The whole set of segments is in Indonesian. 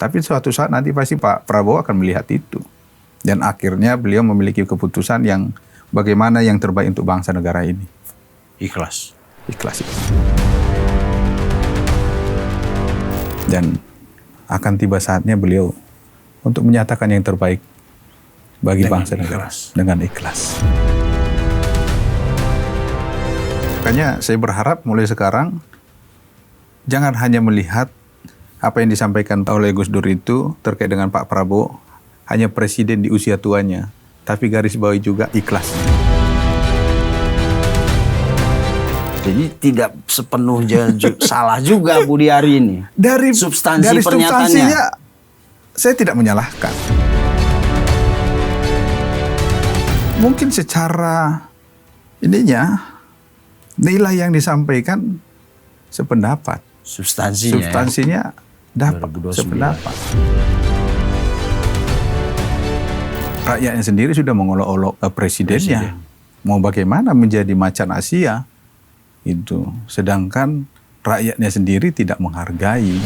Tapi suatu saat nanti pasti Pak Prabowo akan melihat itu. Dan akhirnya beliau memiliki keputusan yang bagaimana yang terbaik untuk bangsa negara ini. Ikhlas. Ikhlas. Dan akan tiba saatnya beliau untuk menyatakan yang terbaik bagi bangsa negara dengan ikhlas. Makanya saya berharap mulai sekarang jangan hanya melihat apa yang disampaikan oleh Gus Dur itu terkait dengan Pak Prabowo hanya presiden di usia tuanya, tapi garis bawahi juga ikhlas. Jadi tidak sepenuhnya salah juga Budi Ari ini. Dari substansi pernyataannya, saya tidak menyalahkan. Mungkin secara nilai yang disampaikan sependapat. Substansinya dapat sependapat. Rakyatnya sendiri sudah mengolok-olok presidennya. Mau bagaimana menjadi macan Asia itu. Sedangkan rakyatnya sendiri tidak menghargai.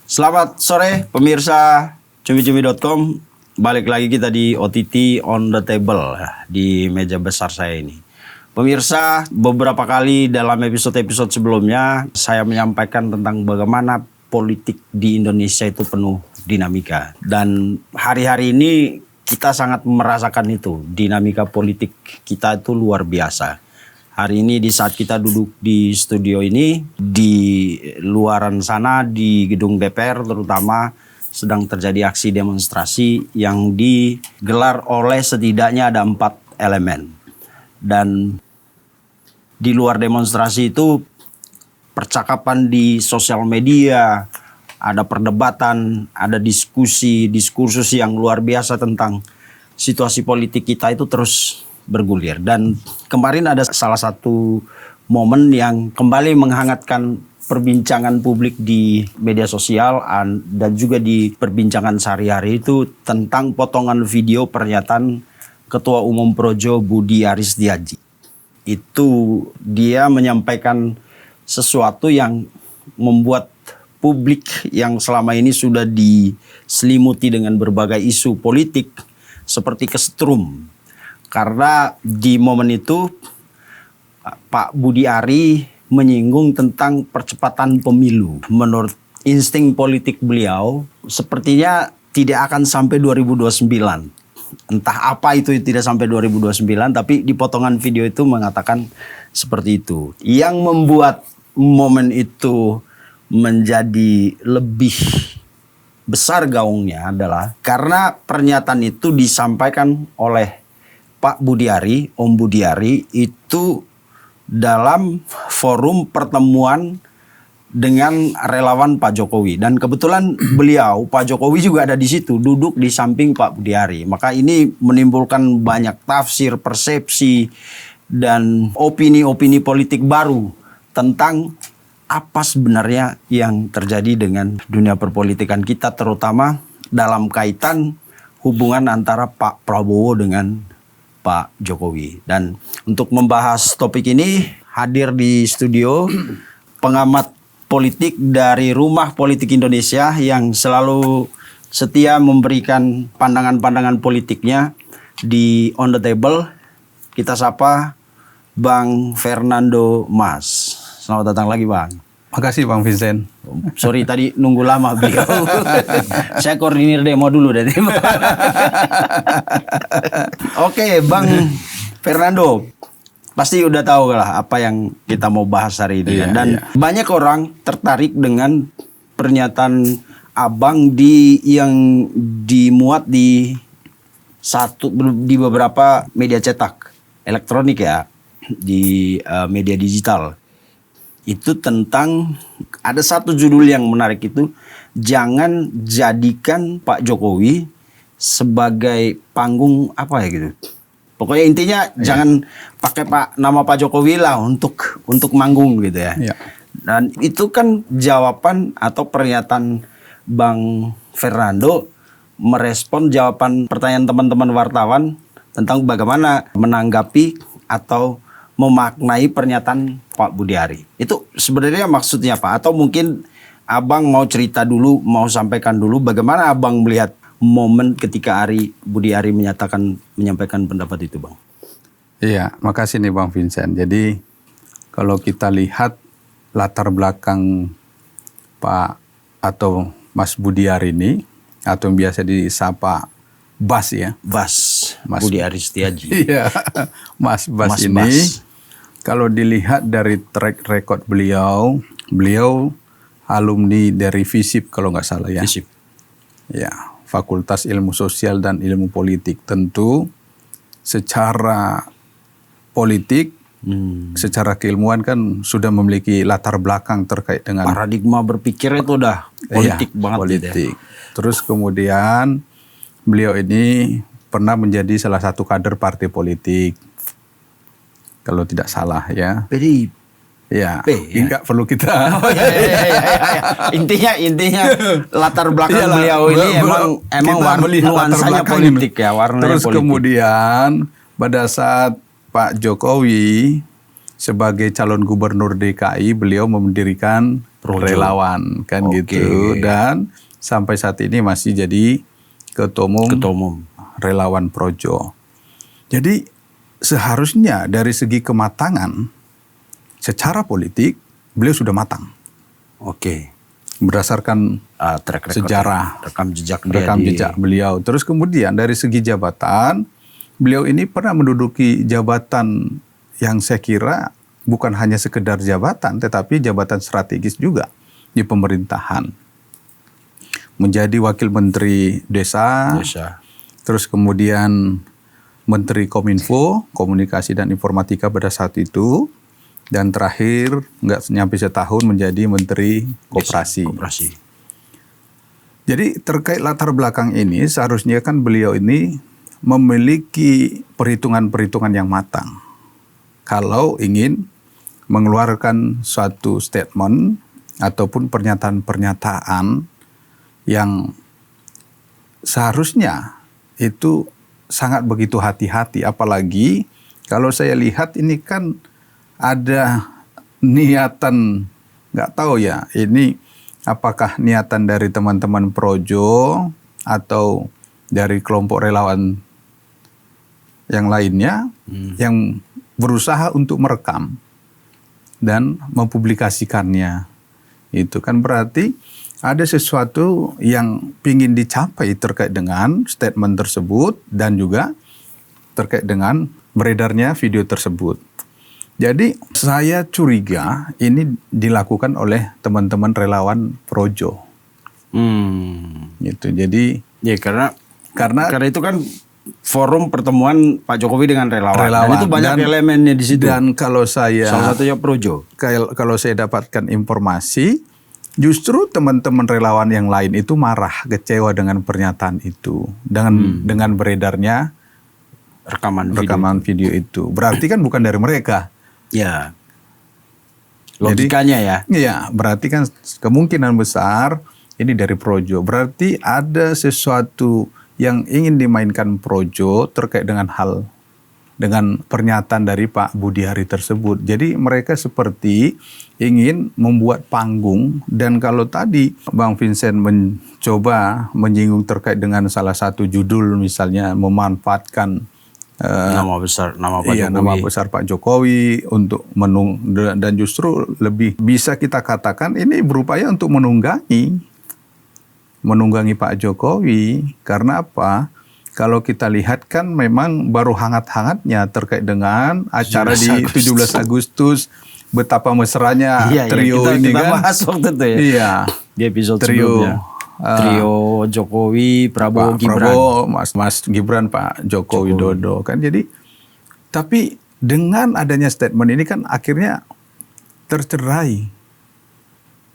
Selamat sore pemirsa cumi-cumi.com. Balik lagi kita di OTT on the table di meja besar saya ini. Pemirsa, beberapa kali dalam episode-episode sebelumnya saya menyampaikan tentang bagaimana politik di Indonesia itu penuh dinamika. Dan hari-hari ini kita sangat merasakan itu. Dinamika politik kita itu luar biasa. Hari ini di saat kita duduk di studio ini, di luaran sana, di gedung DPR terutama, sedang terjadi aksi demonstrasi yang digelar oleh setidaknya ada 4 elemen. Dan di luar demonstrasi itu percakapan di sosial media, ada perdebatan, ada diskursus yang luar biasa tentang situasi politik kita itu terus bergulir. Dan kemarin ada salah satu momen yang kembali menghangatkan perbincangan publik di media sosial dan juga di perbincangan sehari-hari itu tentang potongan video pernyataan Ketua Umum Projo Budi Aris Setiaji. Itu dia menyampaikan sesuatu yang membuat publik yang selama ini sudah diselimuti dengan berbagai isu politik seperti kesetrum. Karena di momen itu Pak Budi Ari menyinggung tentang percepatan pemilu. Menurut insting politik beliau, sepertinya tidak akan sampai 2029. Entah apa itu tidak sampai 2029, tapi di potongan video itu mengatakan seperti itu. Yang membuat momen itu menjadi lebih besar gaungnya adalah karena pernyataan itu disampaikan oleh Pak Budi Ari, Om Budi Ari itu dalam forum pertemuan dengan relawan Pak Jokowi. Dan kebetulan beliau, Pak Jokowi juga ada di situ, duduk di samping Pak Budi Ari. Maka ini menimbulkan banyak tafsir, persepsi, dan opini-opini politik baru tentang apa sebenarnya yang terjadi dengan dunia perpolitikan kita, terutama dalam kaitan hubungan antara Pak Prabowo dengan Pak Jokowi. Dan untuk membahas topik ini hadir di studio pengamat politik dari Rumah Politik Indonesia yang selalu setia memberikan pandangan-pandangan politiknya di On The Table. Kita sapa Bang Fernando Mas. Selamat datang lagi Bang. Makasih Bang Vincent. Sorry tadi nunggu lama beliau. Saya koordinir demo dulu dari. Oke, Bang Fernando. Pasti udah tahu lah apa yang kita mau bahas hari ini. Iya, dan banyak orang tertarik dengan pernyataan Abang yang dimuat di beberapa media cetak elektronik ya, di media digital. Itu tentang ada satu judul yang menarik itu, jangan jadikan Pak Jokowi sebagai panggung apa ya gitu. Pokoknya intinya jangan pakai nama Pak Jokowi lah untuk manggung gitu ya. Dan itu kan jawaban atau pernyataan Bang Fernando merespon jawaban pertanyaan teman-teman wartawan tentang bagaimana menanggapi atau memaknai pernyataan Pak Budi Ari. Itu sebenarnya maksudnya apa? Atau mungkin Abang mau cerita dulu, mau sampaikan dulu bagaimana Abang melihat momen ketika Budi Ari menyampaikan pendapat itu, Bang? Iya, makasih nih Bang Vincent. Jadi kalau kita lihat latar belakang Pak atau Mas Budi Ari ini, atau yang biasa disapa Bas ya. Mas Mas Budi Ari Setiaji. Iya, Mas Bas Mas ini, Bas. kalau dilihat dari track record beliau alumni dari FISIP kalau nggak salah ya. FISIP. Ya, Fakultas Ilmu Sosial dan Ilmu Politik. Tentu secara politik, secara keilmuan kan sudah memiliki latar belakang terkait dengan Paradigma berpikir itu udah politik banget politik. gitu ya. Terus kemudian beliau ini pernah menjadi salah satu kader partai politik, kalau tidak salah ya. PDIP. Ya, ya. enggak perlu kita. Oh, ya. Intinya latar belakang beliau ini emang nuansanya politik ya, warnanya terus politik. kemudian pada saat Pak Jokowi sebagai calon gubernur DKI, beliau mendirikan relawan kan gitu, dan sampai saat ini masih jadi ketua umum relawan Projo. Jadi seharusnya dari segi kematangan secara politik beliau sudah matang. Oke. Berdasarkan track record, sejarah, rekam jejak beliau. Terus kemudian dari segi jabatan, beliau ini pernah menduduki jabatan yang saya kira bukan hanya sekedar jabatan, tetapi jabatan strategis juga di pemerintahan. Menjadi wakil menteri desa. Terus kemudian menteri Kominfo, komunikasi dan informatika pada saat itu. Dan terakhir nggak nyampe setahun menjadi menteri koperasi. Jadi terkait latar belakang ini seharusnya kan beliau ini memiliki perhitungan-perhitungan yang matang. Kalau ingin mengeluarkan suatu statement ataupun pernyataan-pernyataan yang seharusnya itu sangat begitu hati-hati. Apalagi kalau saya lihat ini kan ada niatan, nggak tahu ya, ini apakah niatan dari teman-teman Projo atau dari kelompok relawan yang lainnya yang berusaha untuk merekam dan mempublikasikannya. Itu kan berarti ada sesuatu yang ingin dicapai terkait dengan statement tersebut dan juga terkait dengan beredarnya video tersebut. Jadi saya curiga ini dilakukan oleh teman-teman relawan Projo. Gitu. Jadi ya karena itu kan forum pertemuan Pak Jokowi dengan relawan. Dan itu banyak elemennya di situ. Dan kalau saya salah satunya Projo. Kalau saya dapatkan informasi, justru teman-teman relawan yang lain itu marah, kecewa dengan pernyataan itu, dengan beredarnya rekaman video itu. Berarti kan bukan dari mereka. Ya, logikanya ya. Iya, berarti kan kemungkinan besar ini dari Projo. Berarti ada sesuatu yang ingin dimainkan Projo terkait dengan pernyataan dari Pak Budi Ari tersebut. Jadi mereka seperti ingin membuat panggung, dan kalau tadi Bang Vincent mencoba menyinggung terkait dengan salah satu judul misalnya memanfaatkan nama besar Pak Jokowi untuk dan justru lebih bisa kita katakan ini berupaya untuk menunggangi Pak Jokowi. Karena apa? Kalau kita lihat kan memang baru hangat-hangatnya terkait dengan acara di 17 Agustus, betapa mesranya trio ini kita kan. Bahas waktu itu ya. Iya. Di episode sebelumnya. Trio Jokowi, Prabowo, Gibran. Mas Gibran, Pak Joko Widodo kan. Jadi tapi dengan adanya statement ini kan akhirnya tercerai.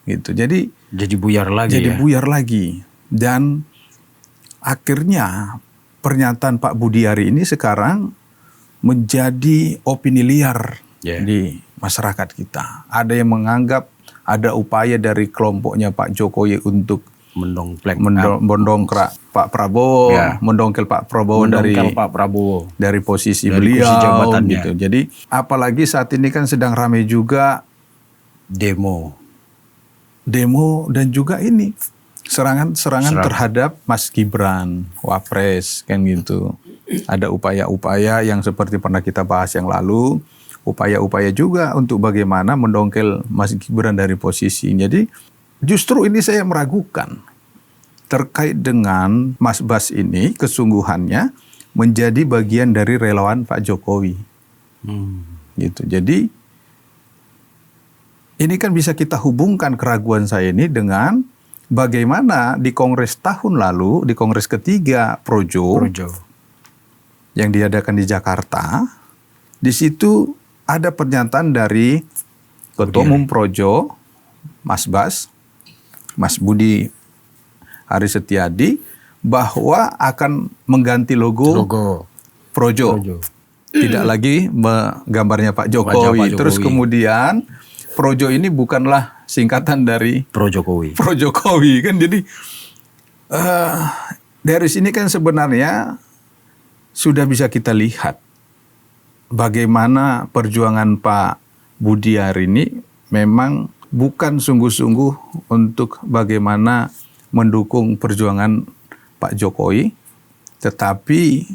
Gitu. Jadi buyar lagi. Dan akhirnya pernyataan Pak Budi Ari ini sekarang menjadi opini liar di masyarakat kita. Ada yang menganggap ada upaya dari kelompoknya Pak Jokowi untuk mendongklek mendongkrak Pak Prabowo, Ya. mendongkel Pak Prabowo mendongkel Pak Prabowo. dari posisi Dari beliau kursi jabatannya. gitu. Jadi apalagi saat ini kan sedang ramai juga Demo. dan juga ini serangan terhadap Mas Gibran, Wapres kan gitu. Ada upaya-upaya yang seperti pernah kita bahas yang lalu, upaya-upaya juga untuk bagaimana mendongkel Mas Gibran dari posisi. Jadi justru ini saya meragukan terkait dengan Mas Bas ini kesungguhannya menjadi bagian dari relawan Pak Jokowi. Gitu. Jadi ini kan bisa kita hubungkan keraguan saya ini dengan bagaimana di Kongres tahun lalu, di Kongres ketiga Projo yang diadakan di Jakarta, di situ ada pernyataan dari Ketua Umum Projo, Mas Bas, Mas Budi Ari Setiadi, bahwa akan mengganti logo Projo. Tidak lagi gambarnya Pak Jokowi. Terus kemudian Projo ini bukanlah singkatan dari Pro Jokowi kan. Jadi dari sini kan sebenarnya sudah bisa kita lihat bagaimana perjuangan Pak Budi Ari ini memang bukan sungguh-sungguh untuk bagaimana mendukung perjuangan Pak Jokowi, tetapi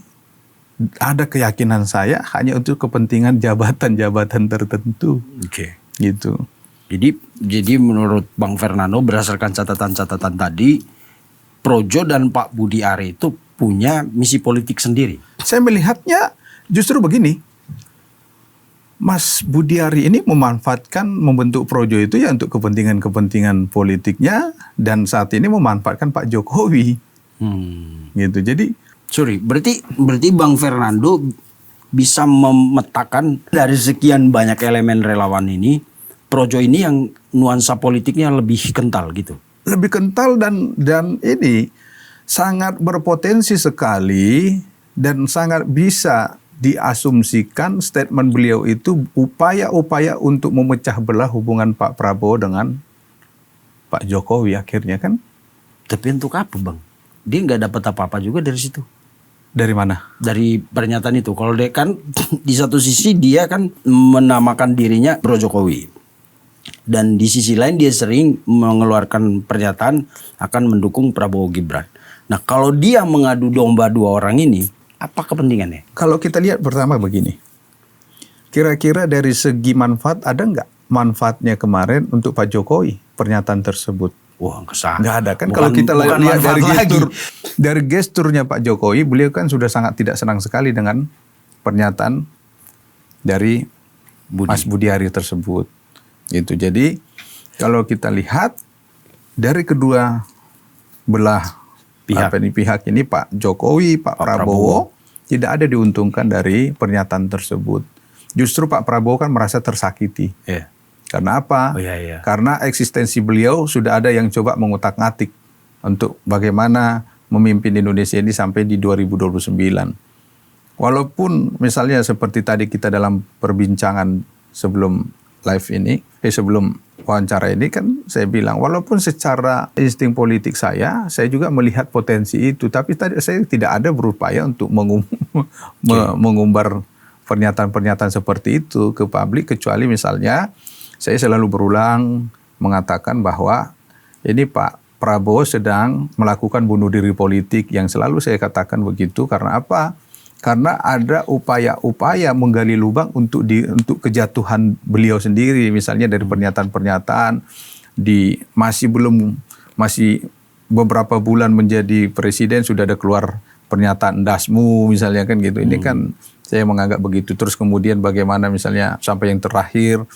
ada keyakinan saya hanya untuk kepentingan jabatan-jabatan tertentu. Gitu. Jadi menurut Bang Fernando berdasarkan catatan-catatan tadi, Projo dan Pak Budi Ari itu punya misi politik sendiri. Saya melihatnya justru begini. Mas Budi Ari ini membentuk Projo itu ya untuk kepentingan-kepentingan politiknya, dan saat ini memanfaatkan Pak Jokowi. Gitu. Jadi berarti Bang Fernando bisa memetakan dari sekian banyak elemen relawan ini, Projo ini yang nuansa politiknya lebih kental gitu. Lebih kental dan ini sangat berpotensi sekali dan sangat bisa diasumsikan statement beliau itu upaya-upaya untuk memecah belah hubungan Pak Prabowo dengan Pak Jokowi akhirnya kan. Tapi untuk apa Bang? Dia nggak dapat apa-apa juga dari situ. Dari mana? Dari pernyataan itu. Kalau dia kan di satu sisi dia kan menamakan dirinya Pro Jokowi. Dan di sisi lain dia sering mengeluarkan pernyataan akan mendukung Prabowo Gibran. Nah kalau dia mengadu domba dua orang ini, apa kepentingannya? Kalau kita lihat pertama begini. Kira-kira dari segi manfaat ada nggak manfaatnya kemarin untuk Pak Jokowi pernyataan tersebut? Wah, kesana. Nggak ada kan. Kalau kita lihat dari gesturnya Pak Jokowi, beliau kan sudah sangat tidak senang sekali dengan pernyataan dari Mas Budi Ari tersebut. Gitu. Jadi kalau kita lihat dari kedua belah pihak ini Pak Jokowi, Pak Prabowo tidak ada diuntungkan dari pernyataan tersebut. Justru Pak Prabowo kan merasa tersakiti. Karena apa? Karena eksistensi beliau sudah ada yang coba mengutak-ngatik untuk bagaimana memimpin Indonesia ini sampai di 2029. Walaupun misalnya seperti tadi kita dalam perbincangan sebelum live ini, sebelum wawancara ini kan saya bilang, walaupun secara insting politik saya juga melihat potensi itu, tapi tadi saya tidak ada berupaya untuk mengumbar pernyataan-pernyataan seperti itu ke publik, kecuali misalnya saya selalu berulang mengatakan bahwa ini Pak Prabowo sedang melakukan bunuh diri politik, yang selalu saya katakan begitu. Karena apa? Karena ada upaya-upaya menggali lubang untuk kejatuhan beliau sendiri. Misalnya dari pernyataan-pernyataan masih beberapa bulan menjadi presiden sudah ada keluar pernyataan dasmu misalnya kan gitu. Ini kan saya menganggap begitu. Terus kemudian bagaimana misalnya sampai yang terakhir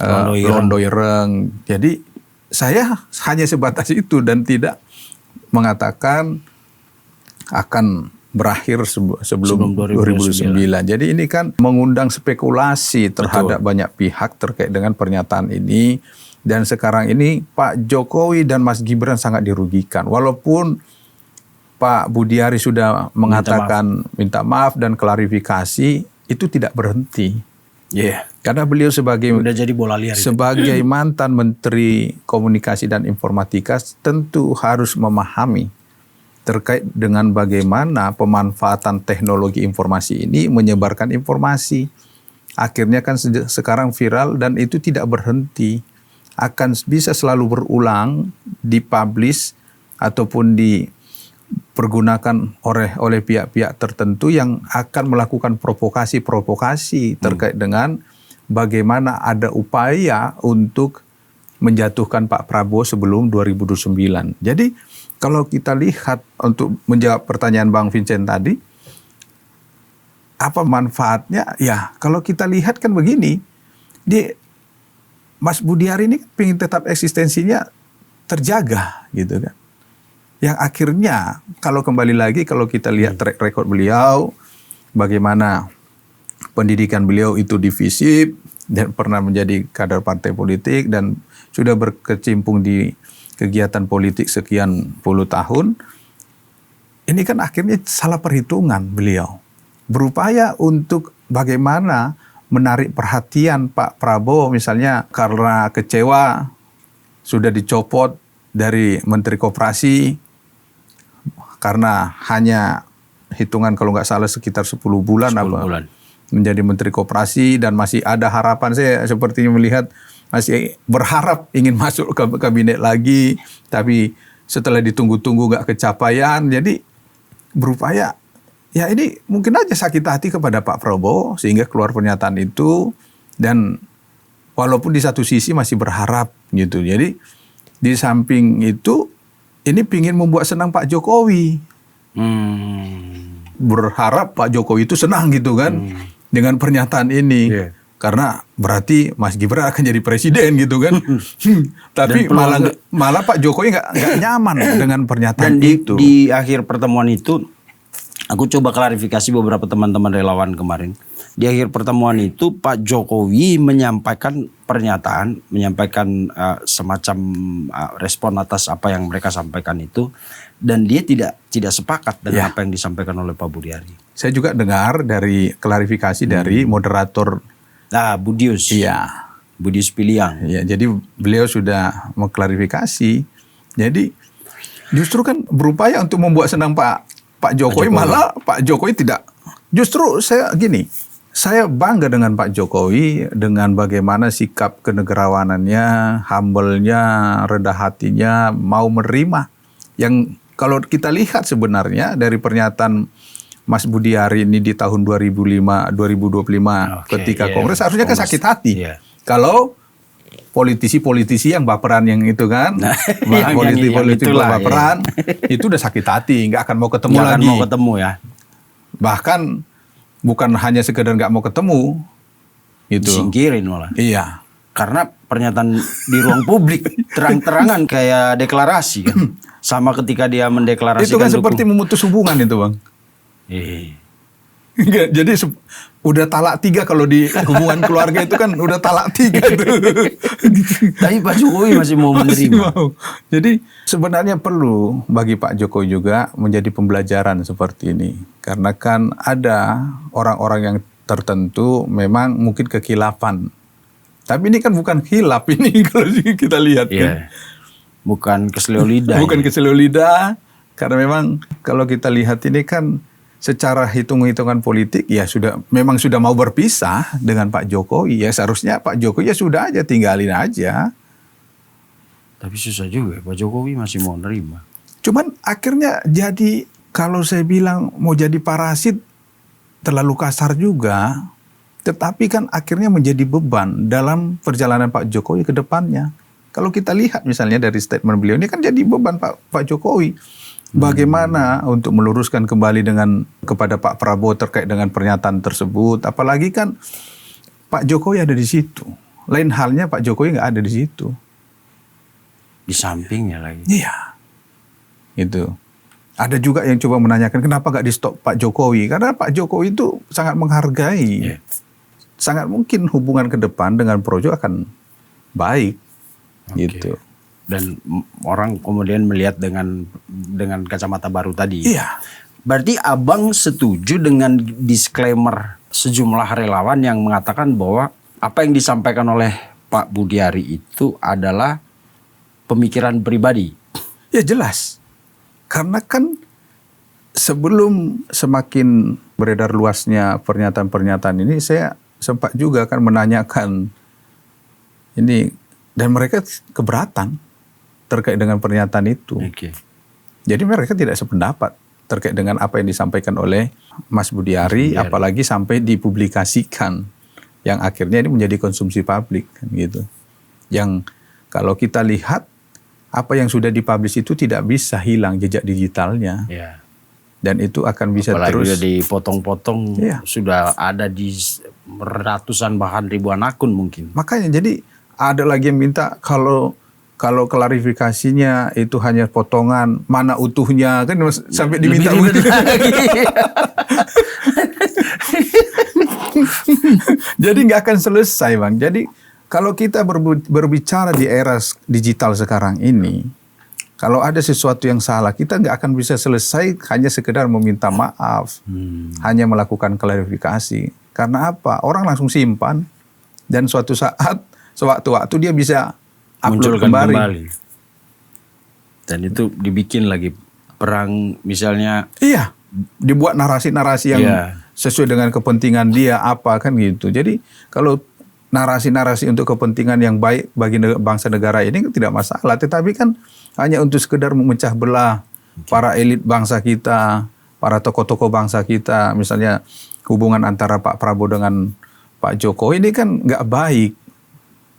Londo Ireng. Jadi saya hanya sebatas itu dan tidak mengatakan akan berakhir sebelum 2009. Jadi ini kan mengundang spekulasi terhadap banyak pihak terkait dengan pernyataan ini. Dan sekarang ini Pak Jokowi dan Mas Gibran sangat dirugikan. Walaupun Pak Budi Ari sudah mengatakan minta maaf dan klarifikasi, itu tidak berhenti. Iya. Karena beliau sebagai Udah jadi bola liar itu. sebagai mantan Menteri Komunikasi dan Informatika tentu harus memahami terkait dengan bagaimana pemanfaatan teknologi informasi ini menyebarkan informasi. Akhirnya kan sekarang viral dan itu tidak berhenti. Akan bisa selalu berulang, dipublish ataupun dipergunakan oleh pihak-pihak tertentu yang akan melakukan provokasi-provokasi terkait dengan bagaimana ada upaya untuk menjatuhkan Pak Prabowo sebelum 2029. Jadi kalau kita lihat untuk menjawab pertanyaan Bang Vincent tadi, apa manfaatnya? Ya kalau kita lihat kan begini, Mas Budiari ini ingin tetap eksistensinya terjaga gitu kan. Yang akhirnya kalau kembali lagi kalau kita lihat track record beliau, bagaimana pendidikan beliau itu divisif dan pernah menjadi kader partai politik dan sudah berkecimpung di kegiatan politik sekian puluh tahun. Ini kan akhirnya salah perhitungan beliau. Berupaya untuk bagaimana menarik perhatian Pak Prabowo misalnya karena kecewa sudah dicopot dari Menteri Koperasi karena hanya hitungan kalau nggak salah sekitar 10 bulan. Menjadi Menteri Koperasi dan masih ada harapan, saya sepertinya melihat masih berharap ingin masuk ke kabinet lagi, tapi setelah ditunggu-tunggu nggak kecapaian, jadi berupaya ya ini mungkin aja sakit hati kepada Pak Prabowo sehingga keluar pernyataan itu, dan walaupun di satu sisi masih berharap gitu. Jadi di samping itu ini pingin membuat senang Pak Jokowi. Berharap Pak Jokowi itu senang gitu kan dengan pernyataan ini. Yeah. Karena berarti Mas Gibran akan jadi presiden gitu kan. Tapi malah Pak Jokowi nggak nyaman dengan pernyataan itu. Di akhir pertemuan itu, aku coba klarifikasi beberapa teman-teman relawan kemarin. Di akhir pertemuan itu Pak Jokowi menyampaikan pernyataan, menyampaikan semacam respon atas apa yang mereka sampaikan itu, dan dia tidak sepakat dengan apa yang disampaikan oleh Pak Budiari. Saya juga dengar dari klarifikasi dari moderator Budius. Iya. Budius Piliang. Iya, jadi beliau sudah mengklarifikasi. Jadi justru kan berupaya untuk membuat senang Pak Jokowi, malah Pak Jokowi tidak. Justru saya bangga dengan Pak Jokowi dengan bagaimana sikap kenegarawanannya, humble-nya, rendah hatinya, mau menerima. Yang kalau kita lihat sebenarnya dari pernyataan Mas Budiari ini di tahun 2025 ketika Kongres harusnya kan sakit hati. Kalau politisi-politisi yang baperan yang itu kan, politisi-politisi baperan itu udah sakit hati, nggak akan mau ketemu lagi. Nggak akan mau ketemu ya. Bahkan bukan hanya sekedar nggak mau ketemu, itu disingkirin malah. Iya. Karena pernyataan di ruang publik terang-terangan kayak deklarasi kan. Sama ketika dia mendeklarasikan. Itu kan seperti memutus hubungan itu, Bang. Jadi udah talak 3 kalau di hubungan keluarga itu kan udah talak 3 itu. Tapi Pak Jokowi masih mau menerima. Jadi sebenarnya perlu bagi Pak Jokowi juga menjadi pembelajaran seperti ini. Karena kan ada orang-orang yang tertentu memang mungkin kekhilafan. Tapi ini kan bukan khilaf ini kalau kita lihat kan. Bukan keselio lidah. Bukan keselio lidah. Karena memang kalau kita lihat ini kan secara hitung-hitungan politik ya memang sudah mau berpisah dengan Pak Jokowi. Ya seharusnya Pak Jokowi ya sudah aja tinggalin aja. Tapi susah juga Pak Jokowi masih mau nerima. Cuman akhirnya jadi kalau saya bilang mau jadi parasit terlalu kasar juga. Tetapi kan akhirnya menjadi beban dalam perjalanan Pak Jokowi ke depannya. Kalau kita lihat misalnya dari statement beliau ini kan jadi beban Pak Jokowi. Bagaimana untuk meluruskan kembali kepada Pak Prabowo terkait dengan pernyataan tersebut. Apalagi kan Pak Jokowi ada di situ. Lain halnya Pak Jokowi nggak ada di situ. Di sampingnya lagi. Iya. Itu. Ada juga yang coba menanyakan kenapa nggak di stop Pak Jokowi. Karena Pak Jokowi itu sangat menghargai. Sangat mungkin hubungan ke depan dengan Projo akan baik. Gitu. Dan orang kemudian melihat dengan kacamata baru tadi. Iya. Berarti abang setuju dengan disclaimer sejumlah relawan yang mengatakan bahwa apa yang disampaikan oleh Pak Budiari itu adalah pemikiran pribadi. Ya jelas. Karena kan sebelum semakin beredar luasnya pernyataan-pernyataan ini, saya sempat juga kan menanyakan ini, dan mereka keberatan terkait dengan pernyataan itu. Oke. Jadi mereka tidak sependapat terkait dengan apa yang disampaikan oleh Mas Budiari, apalagi sampai dipublikasikan, yang akhirnya ini menjadi konsumsi publik kan gitu. Yang kalau kita lihat apa yang sudah dipublish itu tidak bisa hilang jejak digitalnya. Ya. Dan itu akan bisa Apalagi terus udah dipotong-potong, sudah ada di ratusan bahkan ribuan akun mungkin. Makanya jadi ada lagi yang minta kalau klarifikasinya itu hanya potongan, mana utuhnya kan sampai diminta Lebih lagi. Jadi nggak akan selesai, Bang. Jadi kalau kita berbicara di era digital sekarang ini, kalau ada sesuatu yang salah, kita nggak akan bisa selesai hanya sekedar meminta maaf, hanya melakukan klarifikasi. Karena apa? Orang langsung simpan, dan suatu saat, sewaktu-waktu dia bisa upload kembali. Dan itu dibikin lagi perang misalnya. Iya, dibuat narasi-narasi yang sesuai dengan kepentingan dia apa kan gitu. Jadi kalau narasi-narasi untuk kepentingan yang baik bagi bangsa negara ini tidak masalah. Tetapi kan hanya untuk sekedar memecah belah para elit bangsa kita, para tokoh-tokoh bangsa kita. Misalnya hubungan antara Pak Prabowo dengan Pak Jokowi ini kan nggak baik.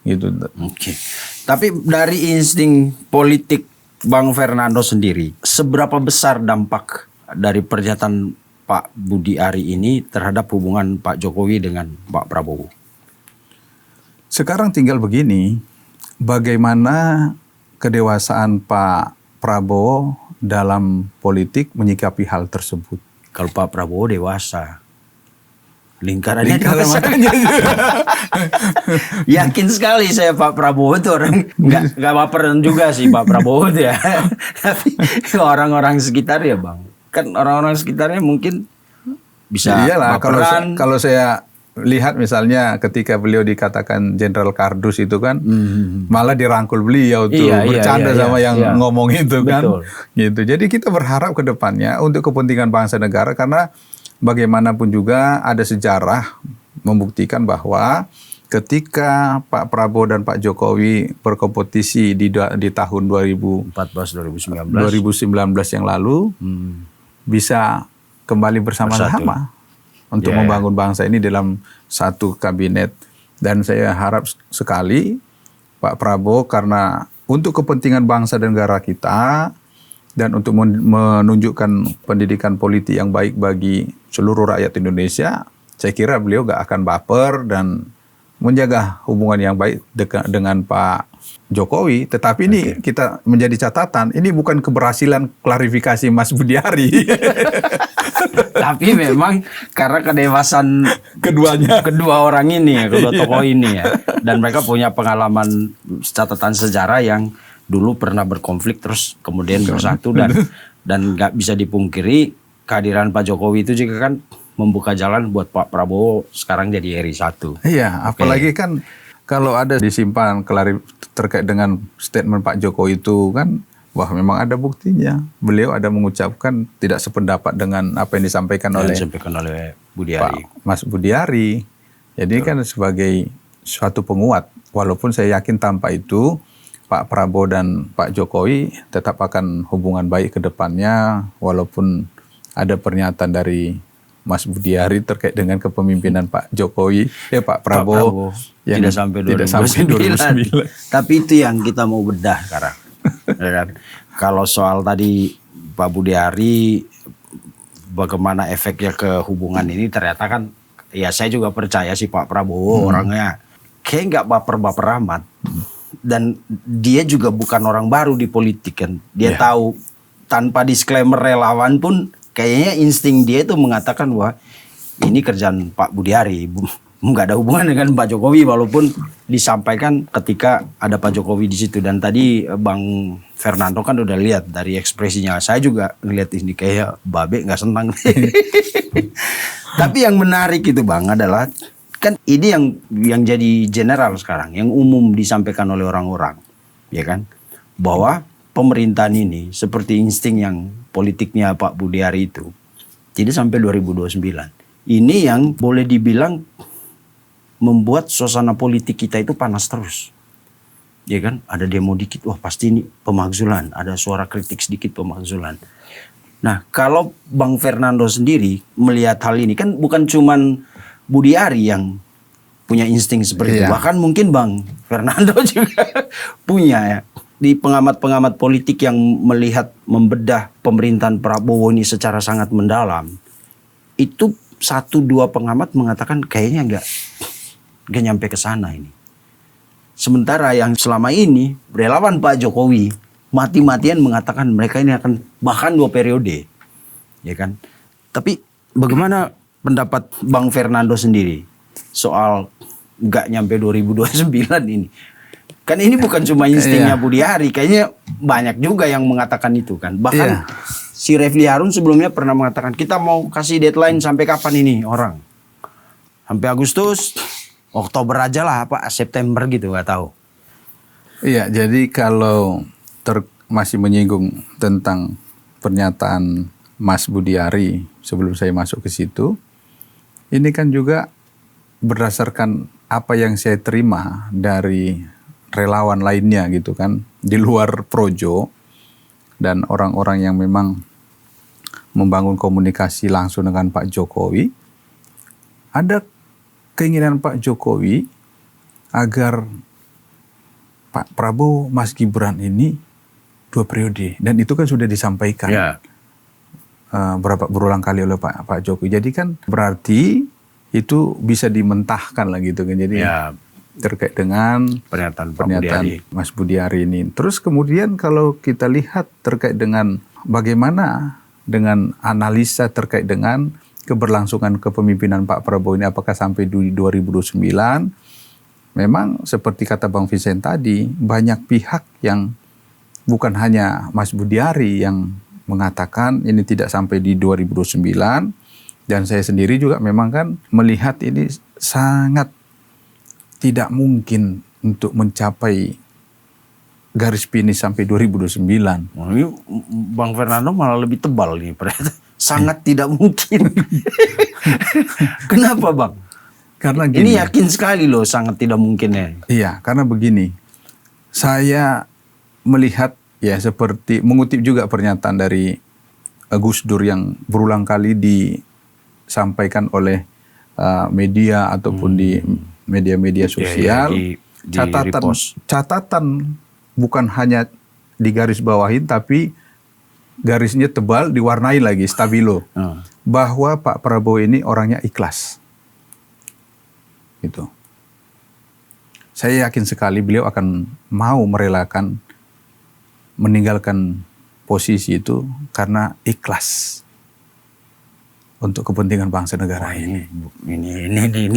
Gitu. Oke. Tapi dari insting politik Bang Fernando sendiri, seberapa besar dampak dari pernyataan Pak Budiari ini terhadap hubungan Pak Jokowi dengan Pak Prabowo? Sekarang tinggal begini, bagaimana kedewasaan Pak Prabowo dalam politik menyikapi hal tersebut. Kalau Pak Prabowo dewasa, lingkarannya dewasa. Yakin sekali saya Pak Prabowo itu orang nggak baperan juga sih Pak Prabowo itu ya. Tapi orang-orang sekitar ya Bang, kan orang-orang sekitarnya mungkin bisa iyalah, baperan. Kalau saya lihat misalnya ketika beliau dikatakan Jenderal Kardus itu kan malah dirangkul beliau tuh bercanda sama yang ngomong itu kan. Betul. Gitu. Jadi kita berharap ke depannya untuk kepentingan bangsa negara, karena bagaimanapun juga ada sejarah membuktikan bahwa ketika Pak Prabowo dan Pak Jokowi berkompetisi di tahun 2014-2019 yang lalu bisa kembali bersama-sama untuk membangun bangsa ini dalam satu kabinet. Dan saya harap sekali Pak Prabowo, karena untuk kepentingan bangsa dan negara kita dan untuk menunjukkan pendidikan politik yang baik bagi seluruh rakyat Indonesia, saya kira beliau gak akan baper dan menjaga hubungan yang baik dengan Pak Jokowi. Tetapi ini kita menjadi catatan, ini bukan keberhasilan klarifikasi Mas Budiari. Tapi memang karena kedewasaan kedua orang ini ya, kedua tokoh ini ya, dan mereka punya pengalaman catatan sejarah yang dulu pernah berkonflik terus kemudian bersatu, dan nggak bisa dipungkiri kehadiran Pak Jokowi itu juga kan membuka jalan buat Pak Prabowo sekarang jadi RI 1. Iya, apalagi kan kalau ada disimpan terkait dengan statement Pak Jokowi itu kan, wah memang ada buktinya. Beliau ada mengucapkan tidak sependapat dengan apa yang disampaikan oleh Budiari. Pak Mas Budiari. Jadi kan sebagai suatu penguat, walaupun saya yakin tanpa itu Pak Prabowo dan Pak Jokowi tetap akan hubungan baik ke depannya, walaupun ada pernyataan dari Mas Budiari terkait dengan kepemimpinan Pak Jokowi, Pak Prabowo yang tidak sampai 2009. Tapi itu yang kita mau bedah sekarang. Kalau soal tadi Pak Budiari, bagaimana efeknya ke hubungan ini, ternyata kan ya saya juga percaya sih Pak Prabowo orangnya kayak nggak baper-baper amat. Dan dia juga bukan orang baru di politik kan. Dia tahu tanpa disclaimer relawan pun kayaknya insting dia itu mengatakan bahwa ini kerjaan Pak Budiari, nggak ada hubungan dengan Pak Jokowi, walaupun disampaikan ketika ada Pak Jokowi di situ. Dan tadi Bang Fernando kan udah lihat dari ekspresinya, saya juga ngeliat ini kayak babe nggak senang. Tapi yang menarik itu Bang adalah kan ini yang jadi general sekarang, yang umum disampaikan oleh orang-orang, ya kan, bahwa pemerintahan ini seperti insting yang politiknya Pak Budiari itu tidak sampai 2029. Ini yang boleh dibilang membuat suasana politik kita itu panas terus. Ya kan, ada demo dikit, wah pasti ini pemakzulan, ada suara kritik sedikit pemakzulan. Nah, kalau Bang Fernando sendiri melihat hal ini, kan bukan cuman Budiari yang punya insting seperti itu. Bahkan mungkin Bang Fernando juga punya ya. Di pengamat-pengamat politik yang melihat, membedah pemerintahan Prabowo ini secara sangat mendalam, itu 1-2 pengamat mengatakan kayaknya nggak nyampe ke sana ini. Sementara yang selama ini relawan Pak Jokowi mati-matian mengatakan mereka ini akan bahkan 2 periode, ya kan? Tapi bagaimana pendapat Bang Fernando sendiri soal nggak nyampe 2029 ini? Kan ini bukan cuma instingnya Budiari, kayaknya banyak juga yang mengatakan itu kan. Bahkan si Refli Harun sebelumnya pernah mengatakan kita mau kasih deadline sampai kapan ini orang? Sampai Agustus, Oktober aja lah, apa September gitu, nggak tahu. Iya, jadi kalau masih menyinggung tentang pernyataan Mas Budiari sebelum saya masuk ke situ, ini kan juga berdasarkan apa yang saya terima dari relawan lainnya gitu kan, di luar Projo dan orang-orang yang memang membangun komunikasi langsung dengan Pak Jokowi. Ada keinginan Pak Jokowi agar Pak Prabowo, Mas Gibran ini 2 periode, dan itu kan sudah disampaikan berulang kali oleh Pak Jokowi. Jadi kan berarti itu bisa dimentahkan lah gitu kan. Jadi terkait dengan pernyataan Mas Budiari ini. Terus kemudian kalau kita lihat terkait dengan bagaimana dengan analisa terkait dengan keberlangsungan kepemimpinan Pak Prabowo ini, apakah sampai 2029? Memang seperti kata Bang Vincent tadi, banyak pihak yang bukan hanya Mas Budiari yang mengatakan ini tidak sampai di 2029, dan saya sendiri juga memang kan melihat ini sangat tidak mungkin untuk mencapai garis finish sampai 2029. Ini Bang Fernando malah lebih tebal nih, sangat tidak mungkin. Kenapa Bang? Karena gini, ini yakin sekali loh sangat tidak mungkin ya. Iya, karena begini, saya melihat ya seperti mengutip juga pernyataan dari Gus Dur yang berulang kali disampaikan oleh media ataupun di media-media sosial. Catatan bukan hanya digaris bawahin, tapi garisnya tebal, diwarnai lagi stabilo, bahwa Pak Prabowo ini orangnya ikhlas. Gitu. Saya yakin sekali beliau akan mau merelakan meninggalkan posisi itu karena ikhlas untuk kepentingan bangsa negara ini.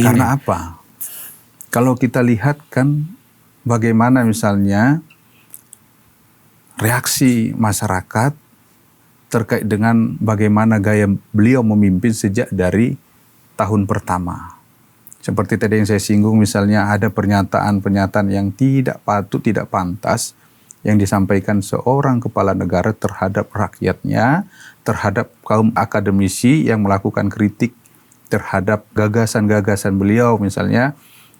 Karena apa? Kalau kita lihat kan bagaimana misalnya reaksi masyarakat terkait dengan bagaimana gaya beliau memimpin sejak dari tahun pertama. Seperti tadi yang saya singgung, misalnya ada pernyataan-pernyataan yang tidak patut, tidak pantas yang disampaikan seorang kepala negara terhadap rakyatnya, terhadap kaum akademisi yang melakukan kritik terhadap gagasan-gagasan beliau, misalnya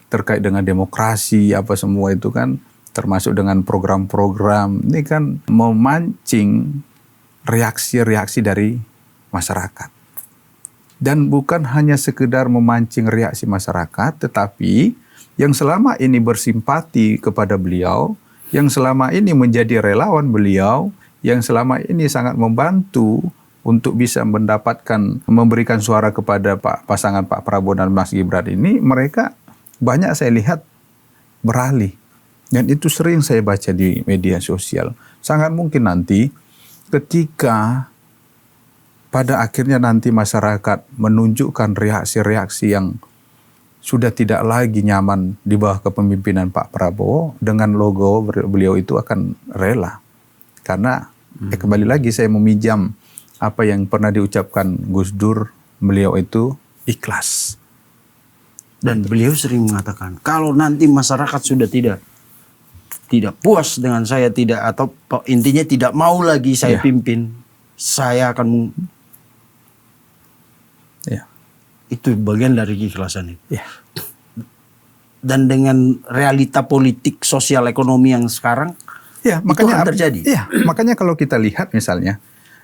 terkait dengan demokrasi, apa semua itu kan, termasuk dengan program-program, ini kan memancing reaksi-reaksi dari masyarakat. Dan bukan hanya sekedar memancing reaksi masyarakat, tetapi yang selama ini bersimpati kepada beliau, yang selama ini menjadi relawan beliau, yang selama ini sangat membantu untuk bisa memberikan suara kepada pasangan Pak Prabowo dan Mas Gibran ini, mereka banyak saya lihat beralih. Dan itu sering saya baca di media sosial. Sangat mungkin nanti ketika pada akhirnya nanti masyarakat menunjukkan reaksi-reaksi yang sudah tidak lagi nyaman di bawah kepemimpinan Pak Prabowo, dengan logo beliau itu akan rela. Karena kembali lagi saya meminjam apa yang pernah diucapkan Gus Dur, beliau itu ikhlas. Dan beliau sering mengatakan, kalau nanti masyarakat sudah tidak puas dengan saya, tidak, atau intinya tidak mau lagi saya pimpin, saya akan itu bagian dari keikhlasan itu. Dan dengan realita politik, sosial, ekonomi yang sekarang, makanya akan terjadi. Makanya kalau kita lihat misalnya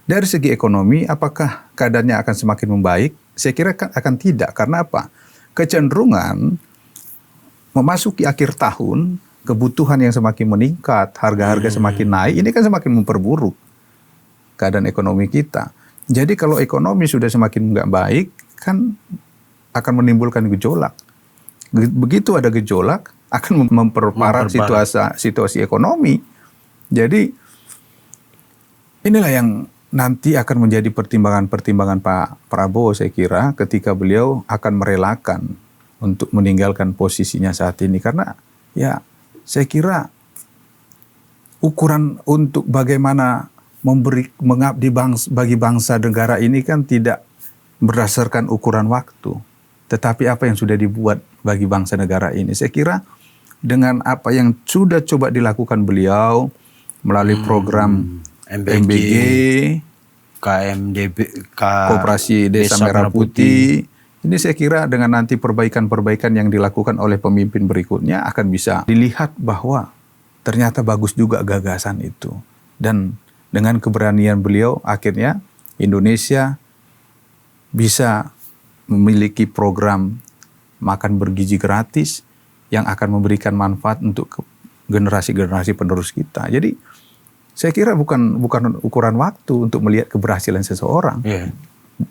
dari segi ekonomi, apakah keadaannya akan semakin membaik? Saya kira akan tidak. Karena apa? Kecenderungan memasuki akhir tahun, kebutuhan yang semakin meningkat, harga-harga semakin naik, ini kan semakin memperburuk keadaan ekonomi kita. Jadi kalau ekonomi sudah semakin nggak baik, kan akan menimbulkan gejolak. Begitu ada gejolak, akan memperparah situasi ekonomi. Jadi inilah yang nanti akan menjadi pertimbangan-pertimbangan Pak Prabowo, saya kira, ketika beliau akan merelakan untuk meninggalkan posisinya saat ini. Karena ya saya kira ukuran untuk bagaimana mengabdi bagi bangsa negara ini kan tidak berdasarkan ukuran waktu, tetapi apa yang sudah dibuat bagi bangsa negara ini. Saya kira dengan apa yang sudah coba dilakukan beliau melalui program MBG, KMDB, Koperasi Desa Merah Putih. Ini saya kira dengan nanti perbaikan-perbaikan yang dilakukan oleh pemimpin berikutnya akan bisa dilihat bahwa ternyata bagus juga gagasan itu. Dan dengan keberanian beliau akhirnya Indonesia bisa memiliki program makan bergizi gratis yang akan memberikan manfaat untuk generasi-generasi penerus kita. Jadi saya kira bukan ukuran waktu untuk melihat keberhasilan seseorang,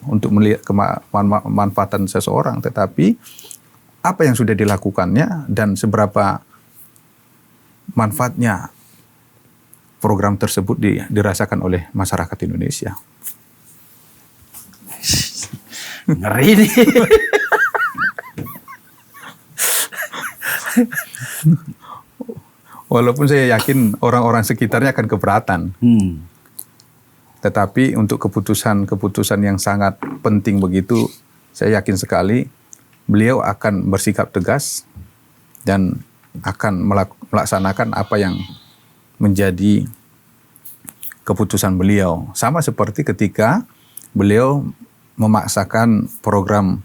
untuk melihat kemanfaatan seseorang, tetapi apa yang sudah dilakukannya dan seberapa manfaatnya program tersebut dirasakan oleh masyarakat Indonesia. Ngeri nih. Walaupun saya yakin orang-orang sekitarnya akan keberatan. Tetapi untuk keputusan yang sangat penting begitu, saya yakin sekali beliau akan bersikap tegas dan akan melaksanakan apa yang menjadi keputusan beliau. Sama seperti ketika beliau memaksakan program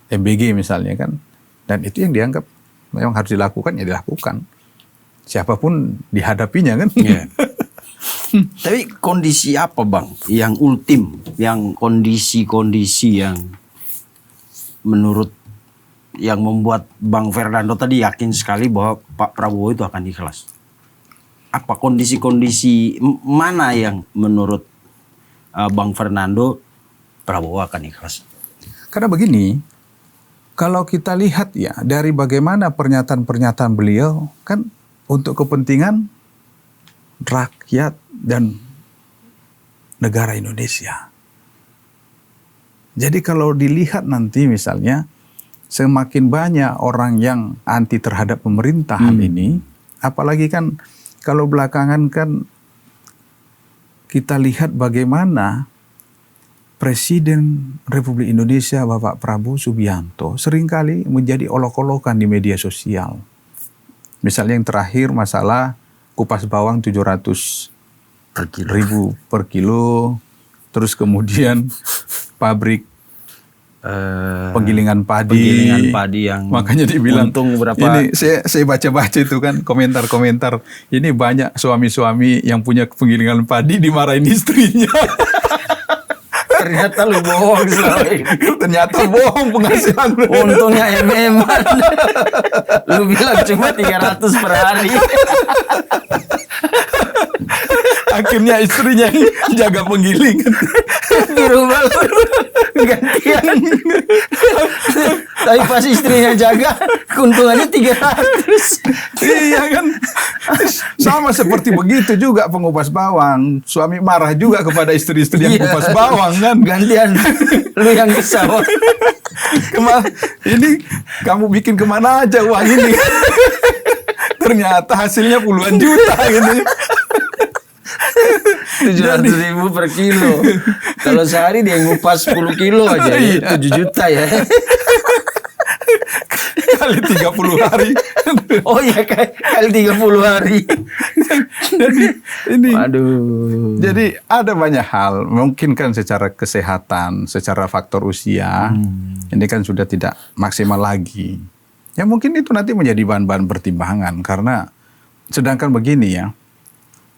MBG misalnya kan. Dan itu yang dianggap memang harus dilakukan, ya dilakukan. Siapapun dihadapinya kan. Tapi kondisi apa Bang yang ultim, yang kondisi-kondisi yang menurut yang membuat Bang Fernando tadi yakin sekali bahwa Pak Prabowo itu akan ikhlas? Apa kondisi-kondisi mana yang menurut Bang Fernando Prabowo akan ikhlas? Karena begini, kalau kita lihat ya dari bagaimana pernyataan-pernyataan beliau kan untuk kepentingan rakyat dan negara Indonesia. Jadi kalau dilihat nanti misalnya semakin banyak orang yang anti terhadap pemerintahan ini, apalagi kan kalau belakangan kan kita lihat bagaimana Presiden Republik Indonesia Bapak Prabowo Subianto seringkali menjadi olok-olokan di media sosial. Misalnya yang terakhir masalah kupas bawang 700.000 per kilo, terus kemudian pabrik penggilingan padi yang makanya dibilang untung berapa. Ini saya baca-baca itu kan komentar-komentar, ini banyak suami-suami yang punya penggilingan padi dimarahin istrinya. Ternyata lu bohong selama ini. Ternyata bohong penghasilan. Untungnya Lu bilang cuma 300 per hari. Akhirnya istrinya jaga penggilingan. Di rumah gantian. Tapi pas istrinya jaga, keuntungannya 300. Iya kan. Sama seperti begitu juga pengupas bawang. Suami marah juga kepada istri-istri yang kupas bawang kan. Gantian. Lu yang kesal. Ini kamu bikin kemana aja uang ini? Ternyata hasilnya puluhan juta gitu. 700.000 per kilo. Kalau sehari dia ngupas 10 kilo aja, ya, 7 juta ya. Kali 30 hari. Oh iya, kali 30 hari. Jadi ini Waduh. jadi ada banyak hal. Mungkin kan secara kesehatan, secara faktor usia, ini kan sudah tidak maksimal lagi. Ya mungkin itu nanti menjadi bahan-bahan pertimbangan karena sedangkan begini ya.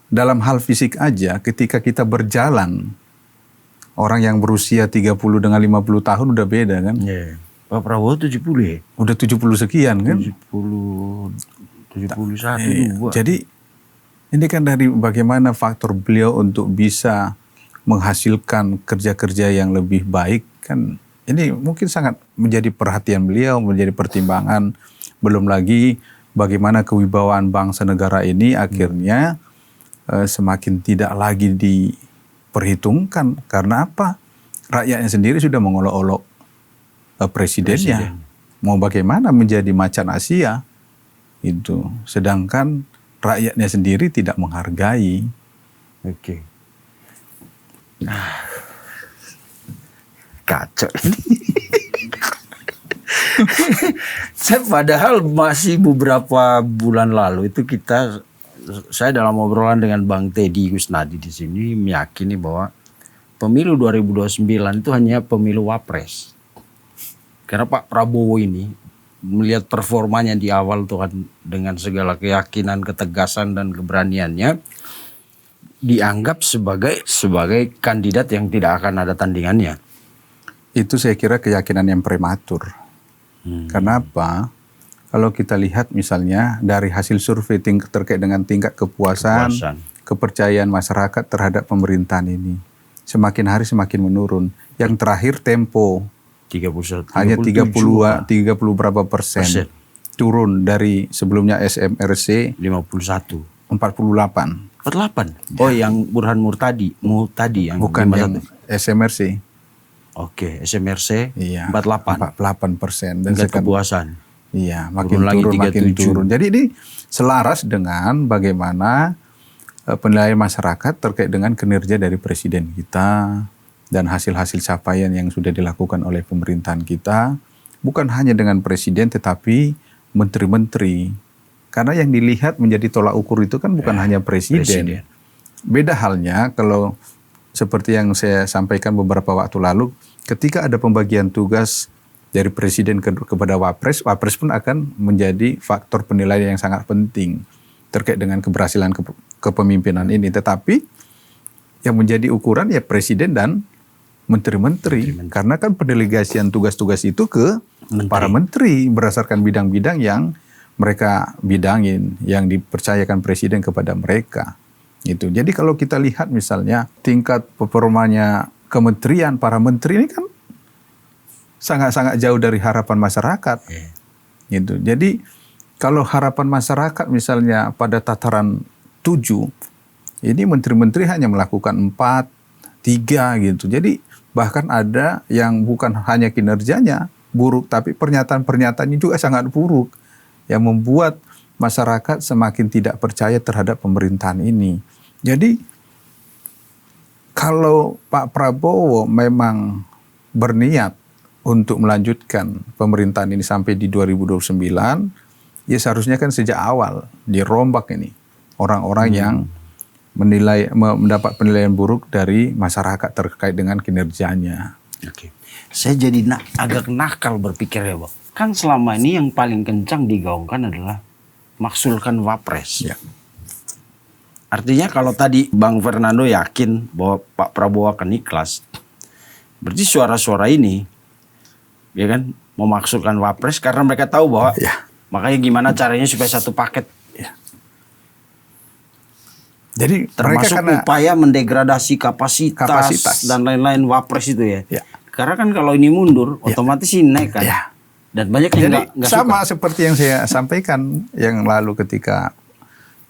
Dalam hal fisik aja ketika kita berjalan, orang yang berusia 30 dengan 50 tahun udah beda kan. Yeah. Pak Prabowo 70 ya? Udah 70 sekian kan. 71. Jadi ini kan dari bagaimana faktor beliau untuk bisa menghasilkan kerja-kerja yang lebih baik kan. Ini mungkin sangat menjadi perhatian beliau, menjadi pertimbangan. Belum lagi bagaimana kewibawaan bangsa negara ini akhirnya semakin tidak lagi diperhitungkan. Karena apa? Rakyatnya sendiri sudah mengolok-olok presidennya. Mau bagaimana menjadi macan Asia itu. Sedangkan rakyatnya sendiri tidak menghargai. Oke. Kacau. Padahal masih beberapa bulan lalu itu saya dalam obrolan dengan Bang Teddy Kusnadi di sini meyakini bahwa pemilu 2029 itu hanya pemilu wapres. Karena Pak Prabowo ini melihat performanya di awal tuh kan dengan segala keyakinan, ketegasan dan keberaniannya dianggap sebagai kandidat yang tidak akan ada tandingannya. Itu saya kira keyakinan yang prematur. Karena apa? Kalau kita lihat misalnya dari hasil survei terkait dengan tingkat kepuasan, kepercayaan masyarakat terhadap pemerintahan ini. Semakin hari semakin menurun. Yang terakhir Tempo. 31, hanya 30 berapa persen. Turun dari sebelumnya SMRC 51. 48. 48? Oh yang Burhan Murtadi yang bukan yang SMRC. Oke, SMRC iya, 48%. 48%. Dan kepuasan. Iya, makin turun. Jadi ini selaras dengan bagaimana penilaian masyarakat terkait dengan kinerja dari presiden kita dan hasil-hasil capaian yang sudah dilakukan oleh pemerintahan kita, bukan hanya dengan presiden tetapi menteri-menteri. Karena yang dilihat menjadi tolak ukur itu kan bukan hanya presiden. Beda halnya kalau seperti yang saya sampaikan beberapa waktu lalu, ketika ada pembagian tugas dari presiden kepada wapres, wapres pun akan menjadi faktor penilaian yang sangat penting terkait dengan keberhasilan kepemimpinan ini. Tetapi yang menjadi ukuran ya presiden dan menteri-menteri. Karena kan pendelegasian tugas-tugas itu ke para menteri berdasarkan bidang-bidang yang mereka bidangin, yang dipercayakan presiden kepada mereka. Itu. Jadi kalau kita lihat misalnya tingkat performanya kementerian, para menteri ini kan sangat-sangat jauh dari harapan masyarakat. Gitu. Jadi kalau harapan masyarakat misalnya pada tataran 7, ini menteri-menteri hanya melakukan 4, 3 gitu. Jadi bahkan ada yang bukan hanya kinerjanya buruk, tapi pernyataan-pernyataannya juga sangat buruk. Yang membuat masyarakat semakin tidak percaya terhadap pemerintahan ini. Jadi kalau Pak Prabowo memang berniat untuk melanjutkan pemerintahan ini sampai di 2029, ya seharusnya kan sejak awal dirombak ini orang-orang yang mendapat penilaian buruk dari masyarakat terkait dengan kinerjanya. Oke. Saya jadi agak nakal berpikir ya, Bang. Kan selama ini yang paling kencang digaungkan adalah maksulkan wapres. Ya. Artinya kalau tadi Bang Fernando yakin bahwa Pak Prabowo akan ikhlas, berarti suara-suara ini ya kan memaksulkan wapres karena mereka tahu bahwa makanya gimana caranya supaya satu paket. Jadi termasuk upaya mendegradasi kapasitas dan lain-lain wapres itu ya. Karena kan kalau ini mundur otomatis ini naik kan. Dan banyak yang nggak sama suka. Seperti yang saya sampaikan yang lalu ketika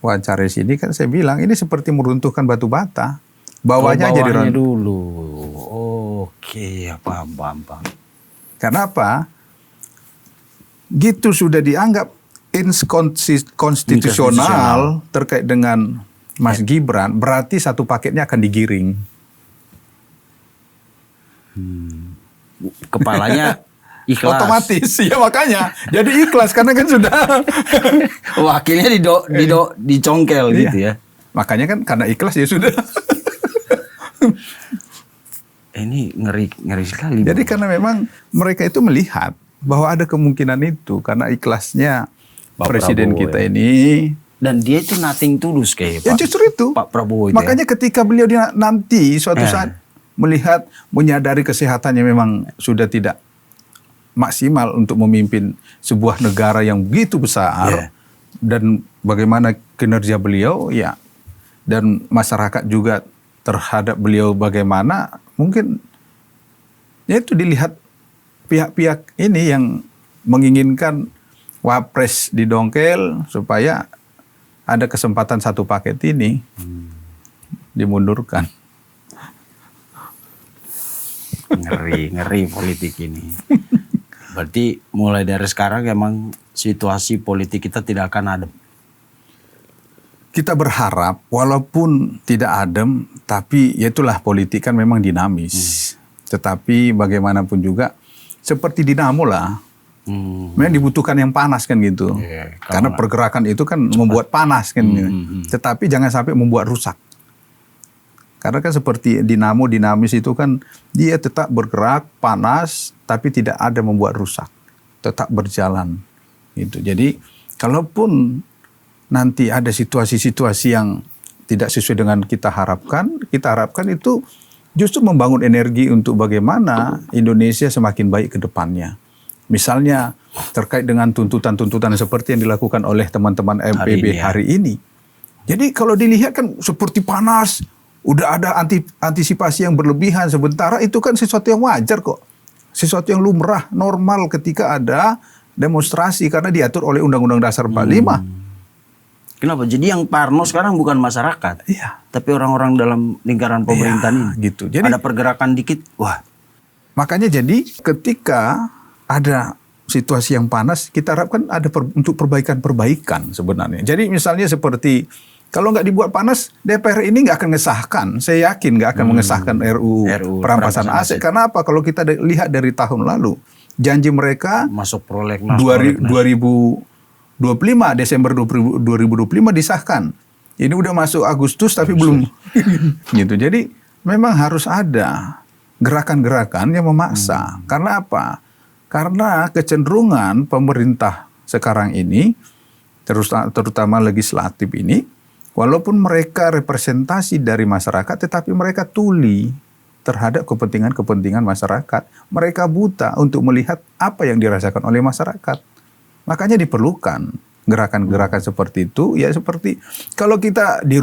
wawancara di sini kan saya bilang ini seperti meruntuhkan batu bata. Bawahnya jadi dulu. Oke, paham. Karena apa? Gitu sudah dianggap inkonstitusional terkait dengan Mas Gibran, berarti satu paketnya akan digiring. Kepalanya ikhlas. Otomatis, ya makanya. Jadi ikhlas karena kan sudah. Wakilnya dicongkel Iya. gitu ya. Makanya kan karena ikhlas ya sudah. Ini ngeri sekali. Jadi Bang. karena memang mereka itu melihat bahwa ada kemungkinan itu karena ikhlasnya Pak Presiden Prabowo, kita ya. ini. Dan dia itu nothing tulus kayak Ya justru itu. Pak Prabowo itu. Makanya ketika beliau nanti suatu saat melihat, menyadari kesehatannya memang sudah tidak maksimal untuk memimpin sebuah negara yang begitu besar. Dan bagaimana kinerja beliau ya. Dan masyarakat juga terhadap beliau bagaimana, mungkin ya itu dilihat pihak-pihak ini yang menginginkan Wapres didongkel supaya ada kesempatan satu paket ini dimundurkan. Ngeri politik ini. Berarti mulai dari sekarang emang situasi politik kita tidak akan adem. Kita berharap walaupun tidak adem, tapi ya itulah politik kan memang dinamis. Tetapi bagaimanapun juga seperti dinamo lah. Memang dibutuhkan yang panas kan gitu. Karena pergerakan itu kan membuat panas kan. Tetapi jangan sampai membuat rusak. Karena kan seperti dinamo dinamis itu kan dia tetap bergerak panas tapi tidak ada membuat rusak. Tetap berjalan. Gitu. Jadi kalaupun nanti ada situasi-situasi yang tidak sesuai dengan kita harapkan itu justru membangun energi untuk bagaimana Indonesia semakin baik ke depannya. Misalnya terkait dengan tuntutan-tuntutan seperti yang dilakukan oleh teman-teman MPB hari ini. Jadi kalau dilihat kan seperti panas, udah ada antisipasi yang berlebihan, sementara itu kan sesuatu yang wajar kok. Sesuatu yang lumrah, normal ketika ada demonstrasi karena diatur oleh Undang-Undang Dasar 45. Kenapa? Jadi yang parno sekarang bukan masyarakat, tapi orang-orang dalam lingkaran pemerintahan ini. Gitu. Jadi ada pergerakan dikit, wah. Makanya jadi ketika ada situasi yang panas, kita harapkan ada untuk perbaikan-perbaikan sebenarnya. Jadi misalnya seperti kalau nggak dibuat panas, DPR ini nggak akan mengesahkan. Saya yakin nggak akan mengesahkan RUU perampasan aset. Karena apa? Kalau kita lihat dari tahun lalu, janji mereka masuk prolegnas 2025 Desember 2025 disahkan. Ini udah masuk Agustus tapi belum gitu. Jadi memang harus ada gerakan-gerakan yang memaksa. Karena apa? Karena kecenderungan pemerintah sekarang ini terutama legislatif ini, walaupun mereka representasi dari masyarakat tetapi mereka tuli terhadap kepentingan-kepentingan masyarakat. Mereka buta untuk melihat apa yang dirasakan oleh masyarakat. Makanya diperlukan gerakan-gerakan seperti itu, ya seperti kalau kita di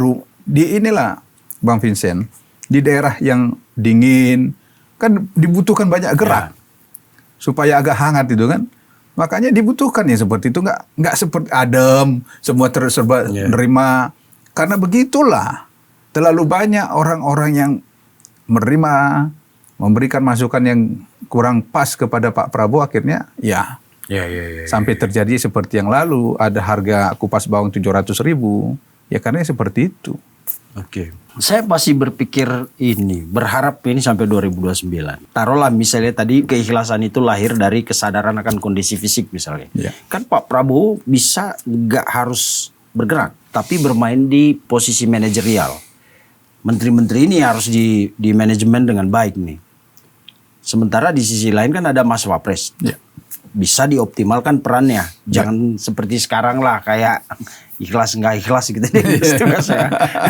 inilah Bang Vincent, di daerah yang dingin kan dibutuhkan banyak gerak supaya agak hangat itu kan. Makanya dibutuhkan ya seperti itu, nggak seperti adem semua serba nerima, karena begitulah terlalu banyak orang-orang yang menerima, memberikan masukan yang kurang pas kepada Pak Prabowo, akhirnya sampai terjadi seperti yang lalu, ada harga kupas bawang 700.000, ya karena seperti itu. Oke. Saya masih berpikir berharap ini sampai 2029. Taruhlah misalnya tadi keikhlasan itu lahir dari kesadaran akan kondisi fisik misalnya. Kan Pak Prabowo bisa nggak harus bergerak, tapi bermain di posisi manajerial. Menteri-menteri ini harus di manajemen dengan baik nih. Sementara di sisi lain kan ada Mas Wapres. Bisa dioptimalkan perannya. Jangan seperti sekarang lah kayak ikhlas nggak ikhlas gitu.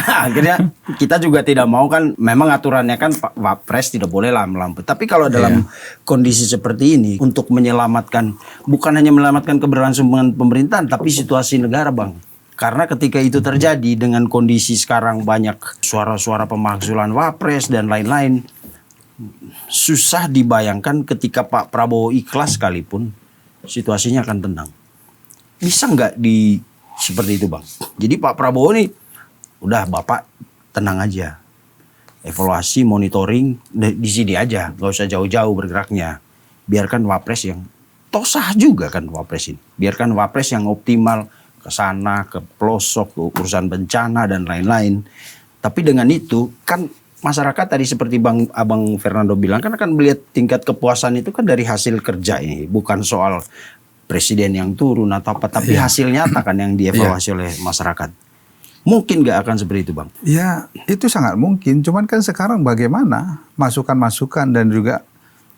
Akhirnya kita juga tidak mau kan, memang aturannya kan Pak Wapres tidak boleh lah melampaui. Tapi kalau dalam kondisi seperti ini untuk menyelamatkan, bukan hanya menyelamatkan keberlangsungan pemerintahan tapi situasi negara, Bang. Karena ketika itu terjadi dengan kondisi sekarang banyak suara-suara pemakzulan Wapres dan lain-lain, susah dibayangkan ketika Pak Prabowo ikhlas sekalipun situasinya akan tenang. Bisa nggak seperti itu, Bang? Jadi Pak Prabowo nih, udah Bapak tenang aja. Evaluasi, monitoring, di sini aja. Nggak usah jauh-jauh bergeraknya. Biarkan Wapres yang, toh sah juga kan Wapres ini. Biarkan Wapres yang optimal ke sana, ke pelosok, ke urusan bencana dan lain-lain. Tapi dengan itu kan masyarakat tadi seperti Abang Fernando bilang kan akan melihat tingkat kepuasan itu kan dari hasil kerja ini, bukan soal presiden yang turun atau apa, tapi hasil nyata kan yang dievaluasi oleh masyarakat. Mungkin nggak akan seperti itu, Bang? Ya, itu sangat mungkin. Cuman kan sekarang bagaimana masukan-masukan dan juga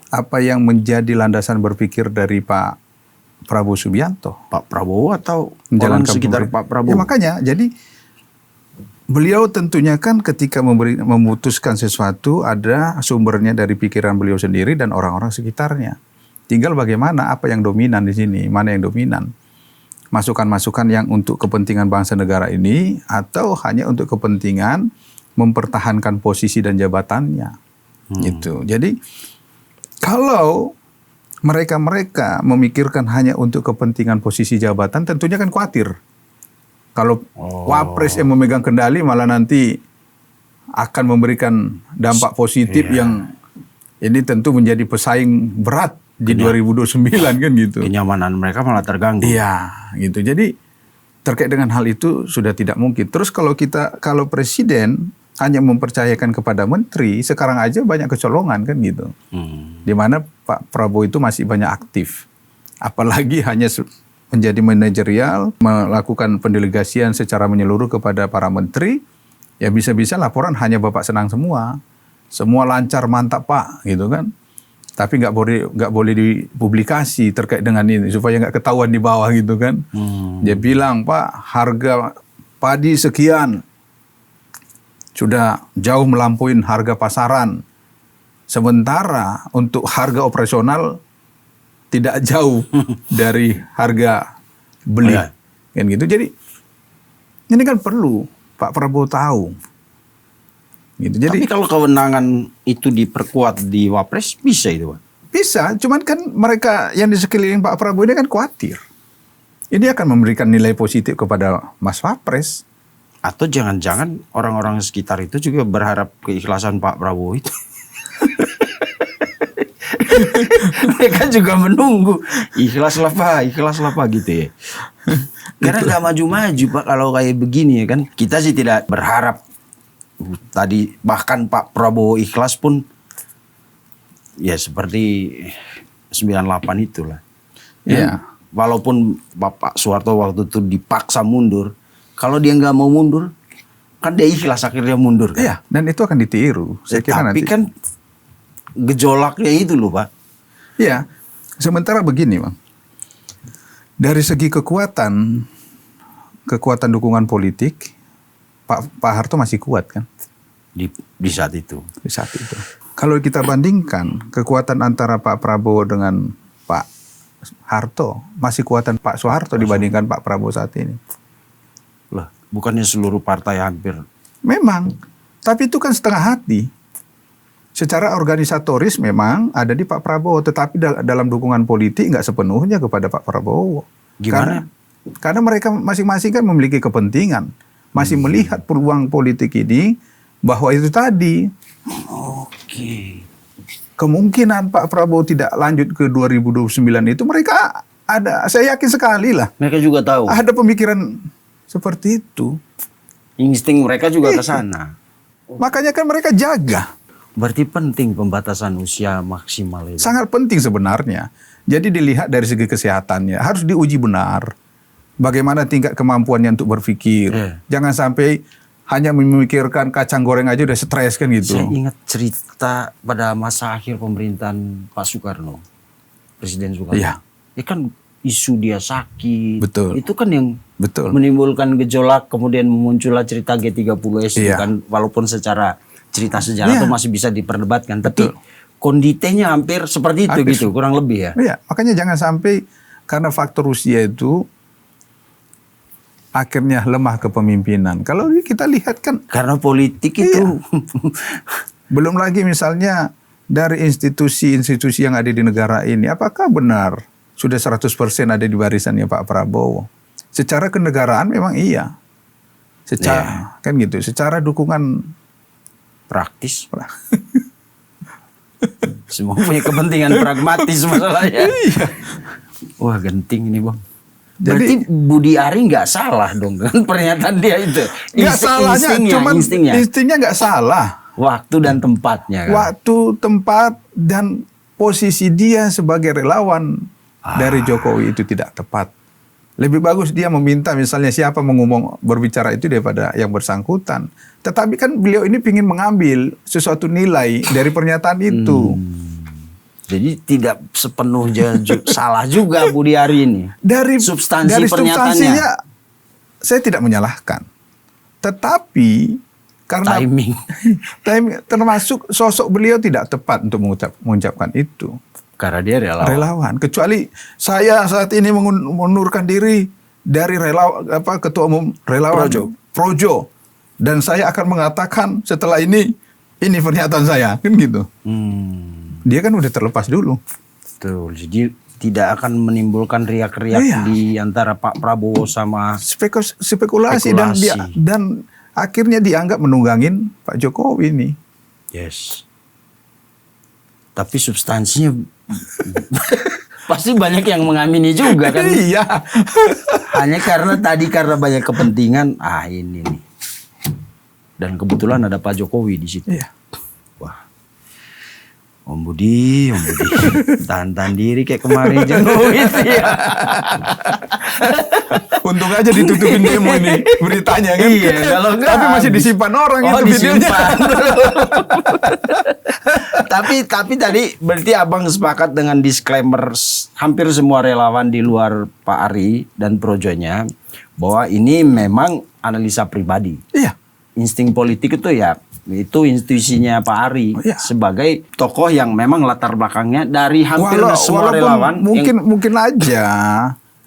apa yang menjadi landasan berpikir dari Pak Prabowo Subianto. Pak Prabowo atau orang Menjalankan sekitar pemerintah. Pak Prabowo? Ya makanya, jadi beliau tentunya kan ketika memutuskan sesuatu ada sumbernya dari pikiran beliau sendiri dan orang-orang sekitarnya. Tinggal bagaimana apa yang dominan di sini, mana yang dominan. Masukan-masukan yang untuk kepentingan bangsa negara ini atau hanya untuk kepentingan mempertahankan posisi dan jabatannya. Gitu. Jadi kalau mereka memikirkan hanya untuk kepentingan posisi jabatan, tentunya kan khawatir. Kalau wapres yang memegang kendali malah nanti akan memberikan dampak positif yang ini tentu menjadi pesaing berat di 2029 kan gitu. Kenyamanan mereka malah terganggu. Iya, gitu. Jadi terkait dengan hal itu sudah tidak mungkin. Terus kalau presiden hanya mempercayakan kepada menteri, sekarang aja banyak kecolongan kan gitu. Di mana Pak Prabowo itu masih banyak aktif. Apalagi hanya menjadi manajerial, melakukan pendelegasian secara menyeluruh kepada para menteri, ya bisa-bisa laporan hanya Bapak Senang semua. Semua lancar, mantap Pak, gitu kan. Tapi nggak boleh dipublikasi terkait dengan ini supaya nggak ketahuan di bawah gitu kan. Dia bilang, Pak, harga padi sekian sudah jauh melampaui harga pasaran. Sementara untuk harga operasional tidak jauh dari harga beli. Kan gitu. Jadi ini kan perlu Pak Prabowo tahu. Gitu. Jadi, tapi kalau kewenangan itu diperkuat di Wapres bisa itu, Pak? Bisa, cuman kan mereka yang di sekeliling Pak Prabowo ini kan khawatir. Ini akan memberikan nilai positif kepada Mas Wapres. Atau jangan-jangan orang-orang sekitar itu juga berharap keikhlasan Pak Prabowo itu. Mereka juga menunggu. Ikhlaslah Pak gitu ya. Karena nggak maju-maju Pak kalau kayak begini ya kan. Kita sih tidak berharap. Tadi bahkan Pak Prabowo ikhlas pun ya seperti 98 itulah. Ya, walaupun Bapak Soeharto waktu itu dipaksa mundur, kalau dia nggak mau mundur, kan dia ikhlas akhirnya mundur. Kan? Iya, dan itu akan ditiru. Saya kira tapi nanti. kan gejolaknya itu loh Pak. Iya, sementara begini Bang. Dari segi kekuatan dukungan politik, Pak Harto masih kuat kan? Di saat itu. Di saat itu. Kalau kita bandingkan kekuatan antara Pak Prabowo dengan Pak Harto, masih kuatan Pak Soeharto dibandingkan Pak Prabowo saat ini. Lah, bukannya seluruh partai hampir. Memang, tapi itu kan setengah hati. Secara organisatoris memang ada di Pak Prabowo, tetapi dalam dukungan politik nggak sepenuhnya kepada Pak Prabowo. Gimana? Karena mereka masing-masing kan memiliki kepentingan. Masih melihat peluang politik ini bahwa itu tadi Oke. kemungkinan Pak Prabowo tidak lanjut ke 2029 itu mereka ada, saya yakin sekali lah. Mereka juga tahu. Ada pemikiran seperti itu. Insting mereka juga ke sana. Makanya kan mereka jaga. Berarti penting pembatasan usia maksimal itu. Sangat penting sebenarnya. Jadi dilihat dari segi kesehatannya, harus diuji benar. Bagaimana tingkat kemampuannya untuk berpikir. Jangan sampai hanya memikirkan kacang goreng aja udah stres kan gitu. Saya ingat cerita pada masa akhir pemerintahan Pak Soekarno. Presiden Soekarno. Iya. Ya kan isu dia sakit. Betul. Itu kan yang Betul. menimbulkan gejolak. Kemudian muncullah cerita G30S. Iya. Kan, walaupun secara cerita sejarah itu masih bisa diperdebatkan. Betul. Tapi konditenya hampir seperti itu gitu. Kurang lebih ya. Iya, makanya jangan sampai karena faktor usia itu akhirnya lemah kepemimpinan. Kalau kita lihat kan Karena politik itu. belum lagi misalnya dari institusi-institusi yang ada di negara ini, apakah benar sudah 100% ada di barisannya Pak Prabowo? Secara kenegaraan memang iya. Secara kan gitu, secara dukungan Praktis. Semua punya kepentingan pragmatis masalahnya. Wah genting ini Bang. Berarti Budi Ari nggak salah dong dengan pernyataan dia itu. Nggak salahnya, cuman instingnya nggak salah. Waktu dan tempatnya. Kan? Waktu, tempat, dan posisi dia sebagai relawan dari Jokowi itu tidak tepat. Lebih bagus dia meminta misalnya siapa mengumum berbicara itu daripada yang bersangkutan. Tetapi kan beliau ini ingin mengambil sesuatu nilai dari pernyataan itu. Jadi tidak sepenuhnya salah juga Budi Ari ini. Dari substansinya saya tidak menyalahkan. Tetapi karena timing termasuk sosok beliau tidak tepat untuk mengucapkan itu. Karena dia relawan. Kecuali saya saat ini mengundurkan diri dari ketua umum relawan Projo. Dan saya akan mengatakan setelah ini pernyataan saya, kan gitu. Dia kan udah terlepas dulu. Betul. Jadi tidak akan menimbulkan riak-riak di antara Pak Prabowo sama spekulasi. Dan akhirnya dianggap menunggangin Pak Jokowi ini. Yes. Tapi substansinya pasti banyak yang mengamini juga kan. Iya. Hanya karena banyak kepentingan. Ini nih. Dan kebetulan ada Pak Jokowi di situ. Iya. Om Budi, tahan diri kayak kemarin itu ya. Untung aja ditutupin demo ini beritanya kan. Iya, kalau enggak, tapi masih disimpan orang itu videonya. tapi tadi berarti abang sepakat dengan disclaimer hampir semua relawan di luar Pak Ari dan projonya bahwa ini memang analisa pribadi. Iya. Insting politik itu intuisinya Pak Ari sebagai tokoh yang memang latar belakangnya dari hampir semua relawan. Mungkin aja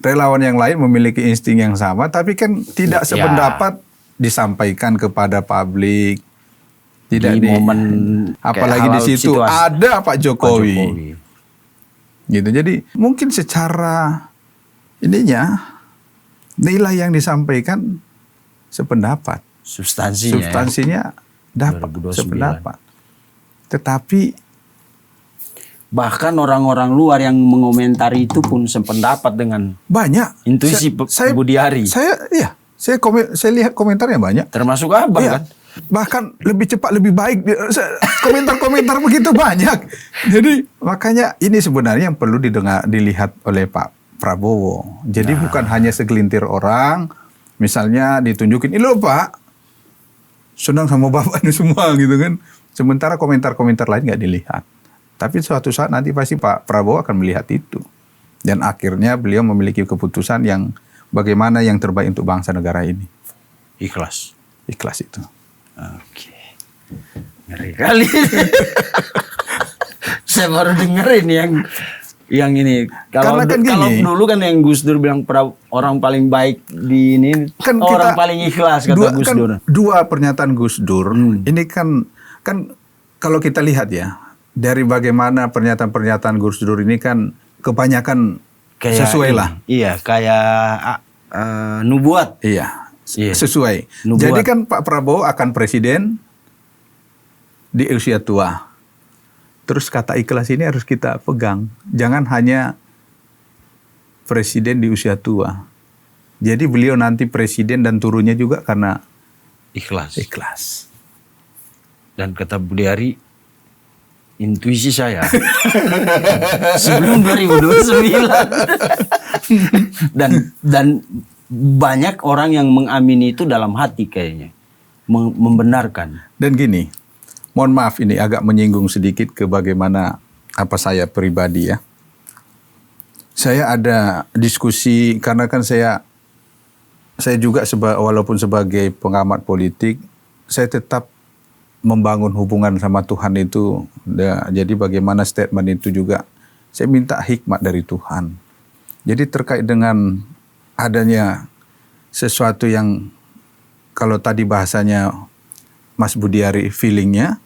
relawan yang lain memiliki insting yang sama, tapi kan tidak sependapat disampaikan kepada publik. Tidak di momen apalagi di situ ada Pak Jokowi. Gitu. Jadi mungkin secara nilai yang disampaikan sependapat. Substansinya dapat sependapat. Tetapi bahkan orang-orang luar yang mengomentari itu pun sependapat dengan banyak intuisi Budi Ari. Saya lihat komentarnya banyak. Termasuk abang kan? Bahkan lebih cepat lebih baik. Komentar-komentar begitu banyak. Jadi makanya ini sebenarnya yang perlu dilihat oleh Pak Prabowo. Jadi bukan hanya segelintir orang misalnya ditunjukin, ini loh Pak, senang sama bapak ini semua gitu kan. Sementara komentar-komentar lain nggak dilihat. Tapi suatu saat nanti pasti Pak Prabowo akan melihat itu. Dan akhirnya beliau memiliki keputusan yang bagaimana yang terbaik untuk bangsa negara ini. Ikhlas itu. Oke. Ngeri kali. Saya baru dengerin yang ini. Kalau dulu kan yang Gus Dur bilang orang paling baik di ini kan orang paling ikhlas kata Gus Dur. Dua pernyataan Gus Dur ini kan kalau kita lihat ya dari bagaimana pernyataan Gus Dur ini kan kebanyakan kayak sesuai lah. Iya, kayak nubuat. Iya, sesuai. Nubuat. Jadi kan Pak Prabowo akan presiden di usia tua. Terus kata ikhlas ini harus kita pegang. Jangan hanya presiden di usia tua. Jadi beliau nanti presiden dan turunnya juga karena ikhlas. Dan kata Budi Ari, intuisi saya sebelum 2029. dan banyak orang yang mengamini itu dalam hati kayaknya. Membenarkan. Dan gini, mohon maaf ini agak menyinggung sedikit ke bagaimana apa saya pribadi ya. Saya ada diskusi karena kan saya juga walaupun sebagai pengamat politik, saya tetap membangun hubungan sama Tuhan itu. Jadi bagaimana statement itu juga saya minta hikmat dari Tuhan. Jadi terkait dengan adanya sesuatu yang kalau tadi bahasanya Mas Budi Ari feelingnya,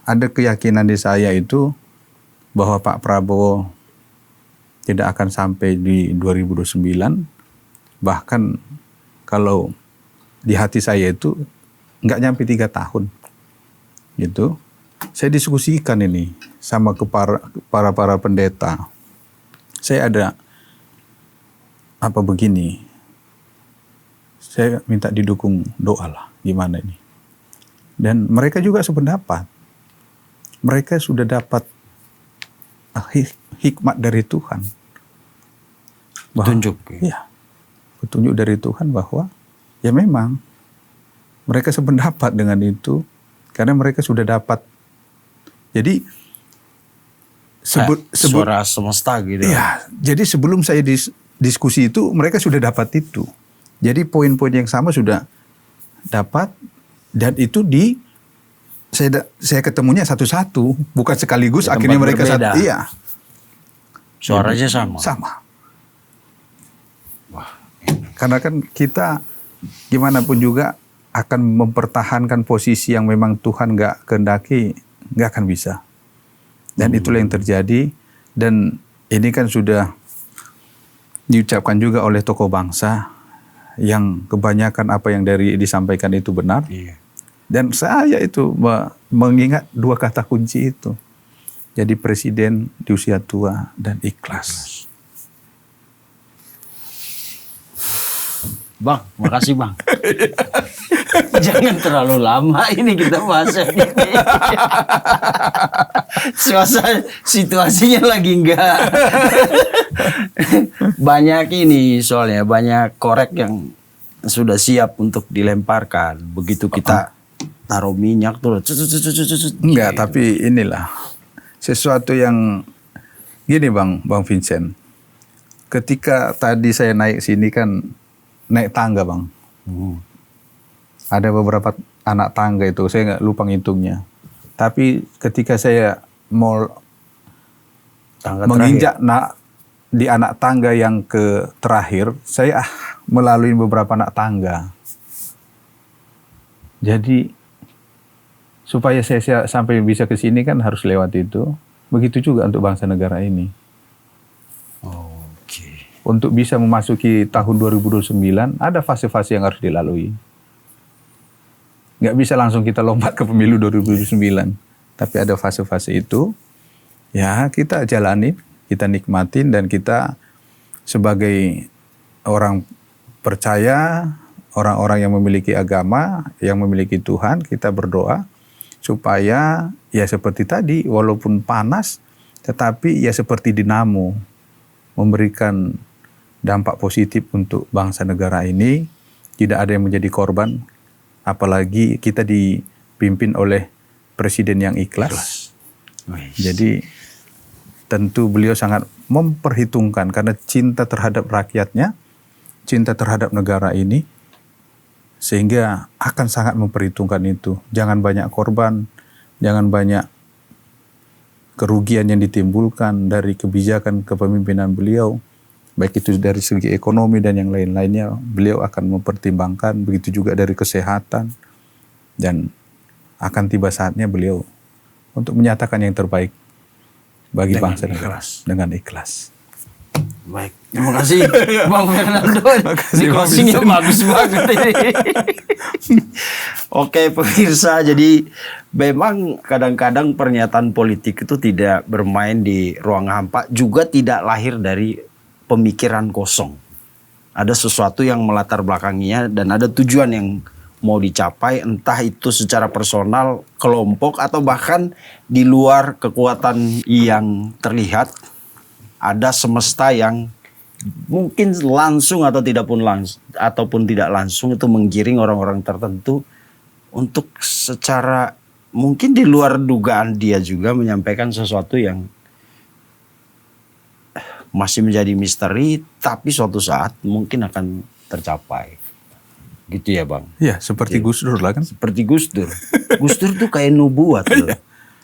ada keyakinan di saya itu bahwa Pak Prabowo tidak akan sampai di 2029. Bahkan kalau di hati saya itu nggak nyampe 3 tahun. Gitu. Saya diskusikan ini sama para pendeta. Saya ada apa begini, saya minta didukung doa lah, gimana ini. Dan mereka juga sependapat. Mereka sudah dapat hikmat dari Tuhan. Petunjuk. Iya, petunjuk dari Tuhan bahwa ya memang mereka sependapat dengan itu karena mereka sudah dapat. Jadi suara semesta gitu. Iya, jadi sebelum saya diskusi itu mereka sudah dapat itu. Jadi poin-poin yang sama sudah dapat dan itu saya ketemunya satu-satu, bukan sekaligus. Di Akhirnya tempat mereka berbeda. Iya. Suaranya sama. Sama. Wah. Karena kan kita gimana pun juga akan mempertahankan posisi yang memang Tuhan nggak kehendaki, nggak akan bisa. Dan itulah yang terjadi. Dan ini kan sudah diucapkan juga oleh tokoh bangsa yang kebanyakan apa yang disampaikan itu benar. Iya. Dan saya itu mengingat dua kata kunci itu. Jadi presiden di usia tua dan ikhlas. Bang, makasih Bang. Jangan terlalu lama ini kita bahasnya. Situasinya lagi enggak. Banyak ini soalnya, banyak korek yang sudah siap untuk dilemparkan. Begitu kita taruh minyak tuh. Enggak, tapi inilah sesuatu yang gini Bang Vincent. Ketika tadi saya naik sini kan naik tangga Bang. Ada beberapa anak tangga itu, saya nggak lupa ngitungnya. Tapi ketika saya mau menginjak di anak tangga yang terakhir, saya melalui beberapa anak tangga. Jadi supaya saya sampai bisa ke sini kan harus lewat itu. Begitu juga untuk bangsa negara ini. Oke. Untuk bisa memasuki tahun 2029, ada fase-fase yang harus dilalui. Nggak bisa langsung kita lompat ke pemilu 2029. Tapi ada fase-fase itu, ya kita jalani, kita nikmatin, dan kita sebagai orang percaya, orang-orang yang memiliki agama, yang memiliki Tuhan, kita berdoa supaya ya seperti tadi, walaupun panas, tetapi ya seperti dinamo, memberikan dampak positif untuk bangsa negara ini, tidak ada yang menjadi korban, apalagi kita dipimpin oleh presiden yang ikhlas. Jadi tentu beliau sangat memperhitungkan karena cinta terhadap rakyatnya, cinta terhadap negara ini, sehingga akan sangat memperhitungkan itu. Jangan banyak korban, jangan banyak kerugian yang ditimbulkan dari kebijakan kepemimpinan beliau, baik itu dari segi ekonomi dan yang lain-lainnya. Beliau akan mempertimbangkan, begitu juga dari kesehatan, dan akan tiba saatnya beliau untuk menyatakan yang terbaik bagi bangsa negara dengan ikhlas. Baik, terima kasih Bang Fernando. Closingnya bagus banget ini. Oke pemirsa, jadi memang kadang-kadang pernyataan politik itu tidak bermain di ruang hampa, juga tidak lahir dari pemikiran kosong. Ada sesuatu yang melatar belakanginya dan ada tujuan yang mau dicapai, entah itu secara personal, kelompok, atau bahkan di luar kekuatan yang terlihat. Ada semesta yang mungkin langsung atau tidak langsung itu menggiring orang-orang tertentu untuk secara mungkin di luar dugaan dia juga menyampaikan sesuatu yang masih menjadi misteri, tapi suatu saat mungkin akan tercapai. Gitu ya Bang? Ya, seperti Gus Dur lah kan. Seperti Gus Dur. Gus Dur tuh kayak nubuat loh.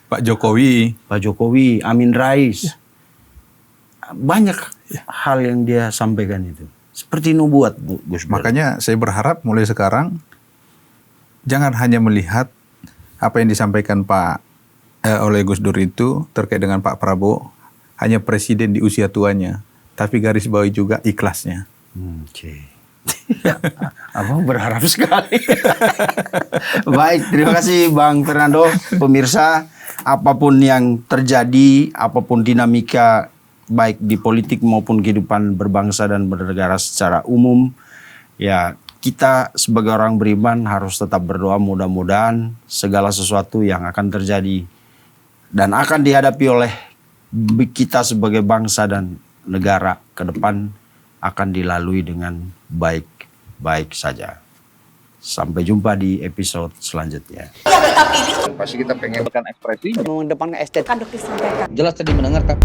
Pak Jokowi, Amin Rais. Banyak hal yang dia sampaikan itu. Seperti nubuat Gus Dur. Makanya saya berharap mulai sekarang jangan hanya melihat apa yang disampaikan oleh Gus Dur itu terkait dengan Pak Prabowo, hanya presiden di usia tuanya, tapi garis bawahi juga ikhlasnya. Oke. Abang berharap sekali. Baik, terima kasih Bang Fernando. Pemirsa, apapun yang terjadi, apapun dinamika baik di politik maupun kehidupan berbangsa dan bernegara secara umum, ya kita sebagai orang beriman harus tetap berdoa, mudah-mudahan segala sesuatu yang akan terjadi dan akan dihadapi oleh kita sebagai bangsa dan negara ke depan akan dilalui dengan baik-baik saja. Sampai jumpa di episode selanjutnya. Pasti kita pengen ekspresi mengedepankan estetika. jelas tadi mendengarkan.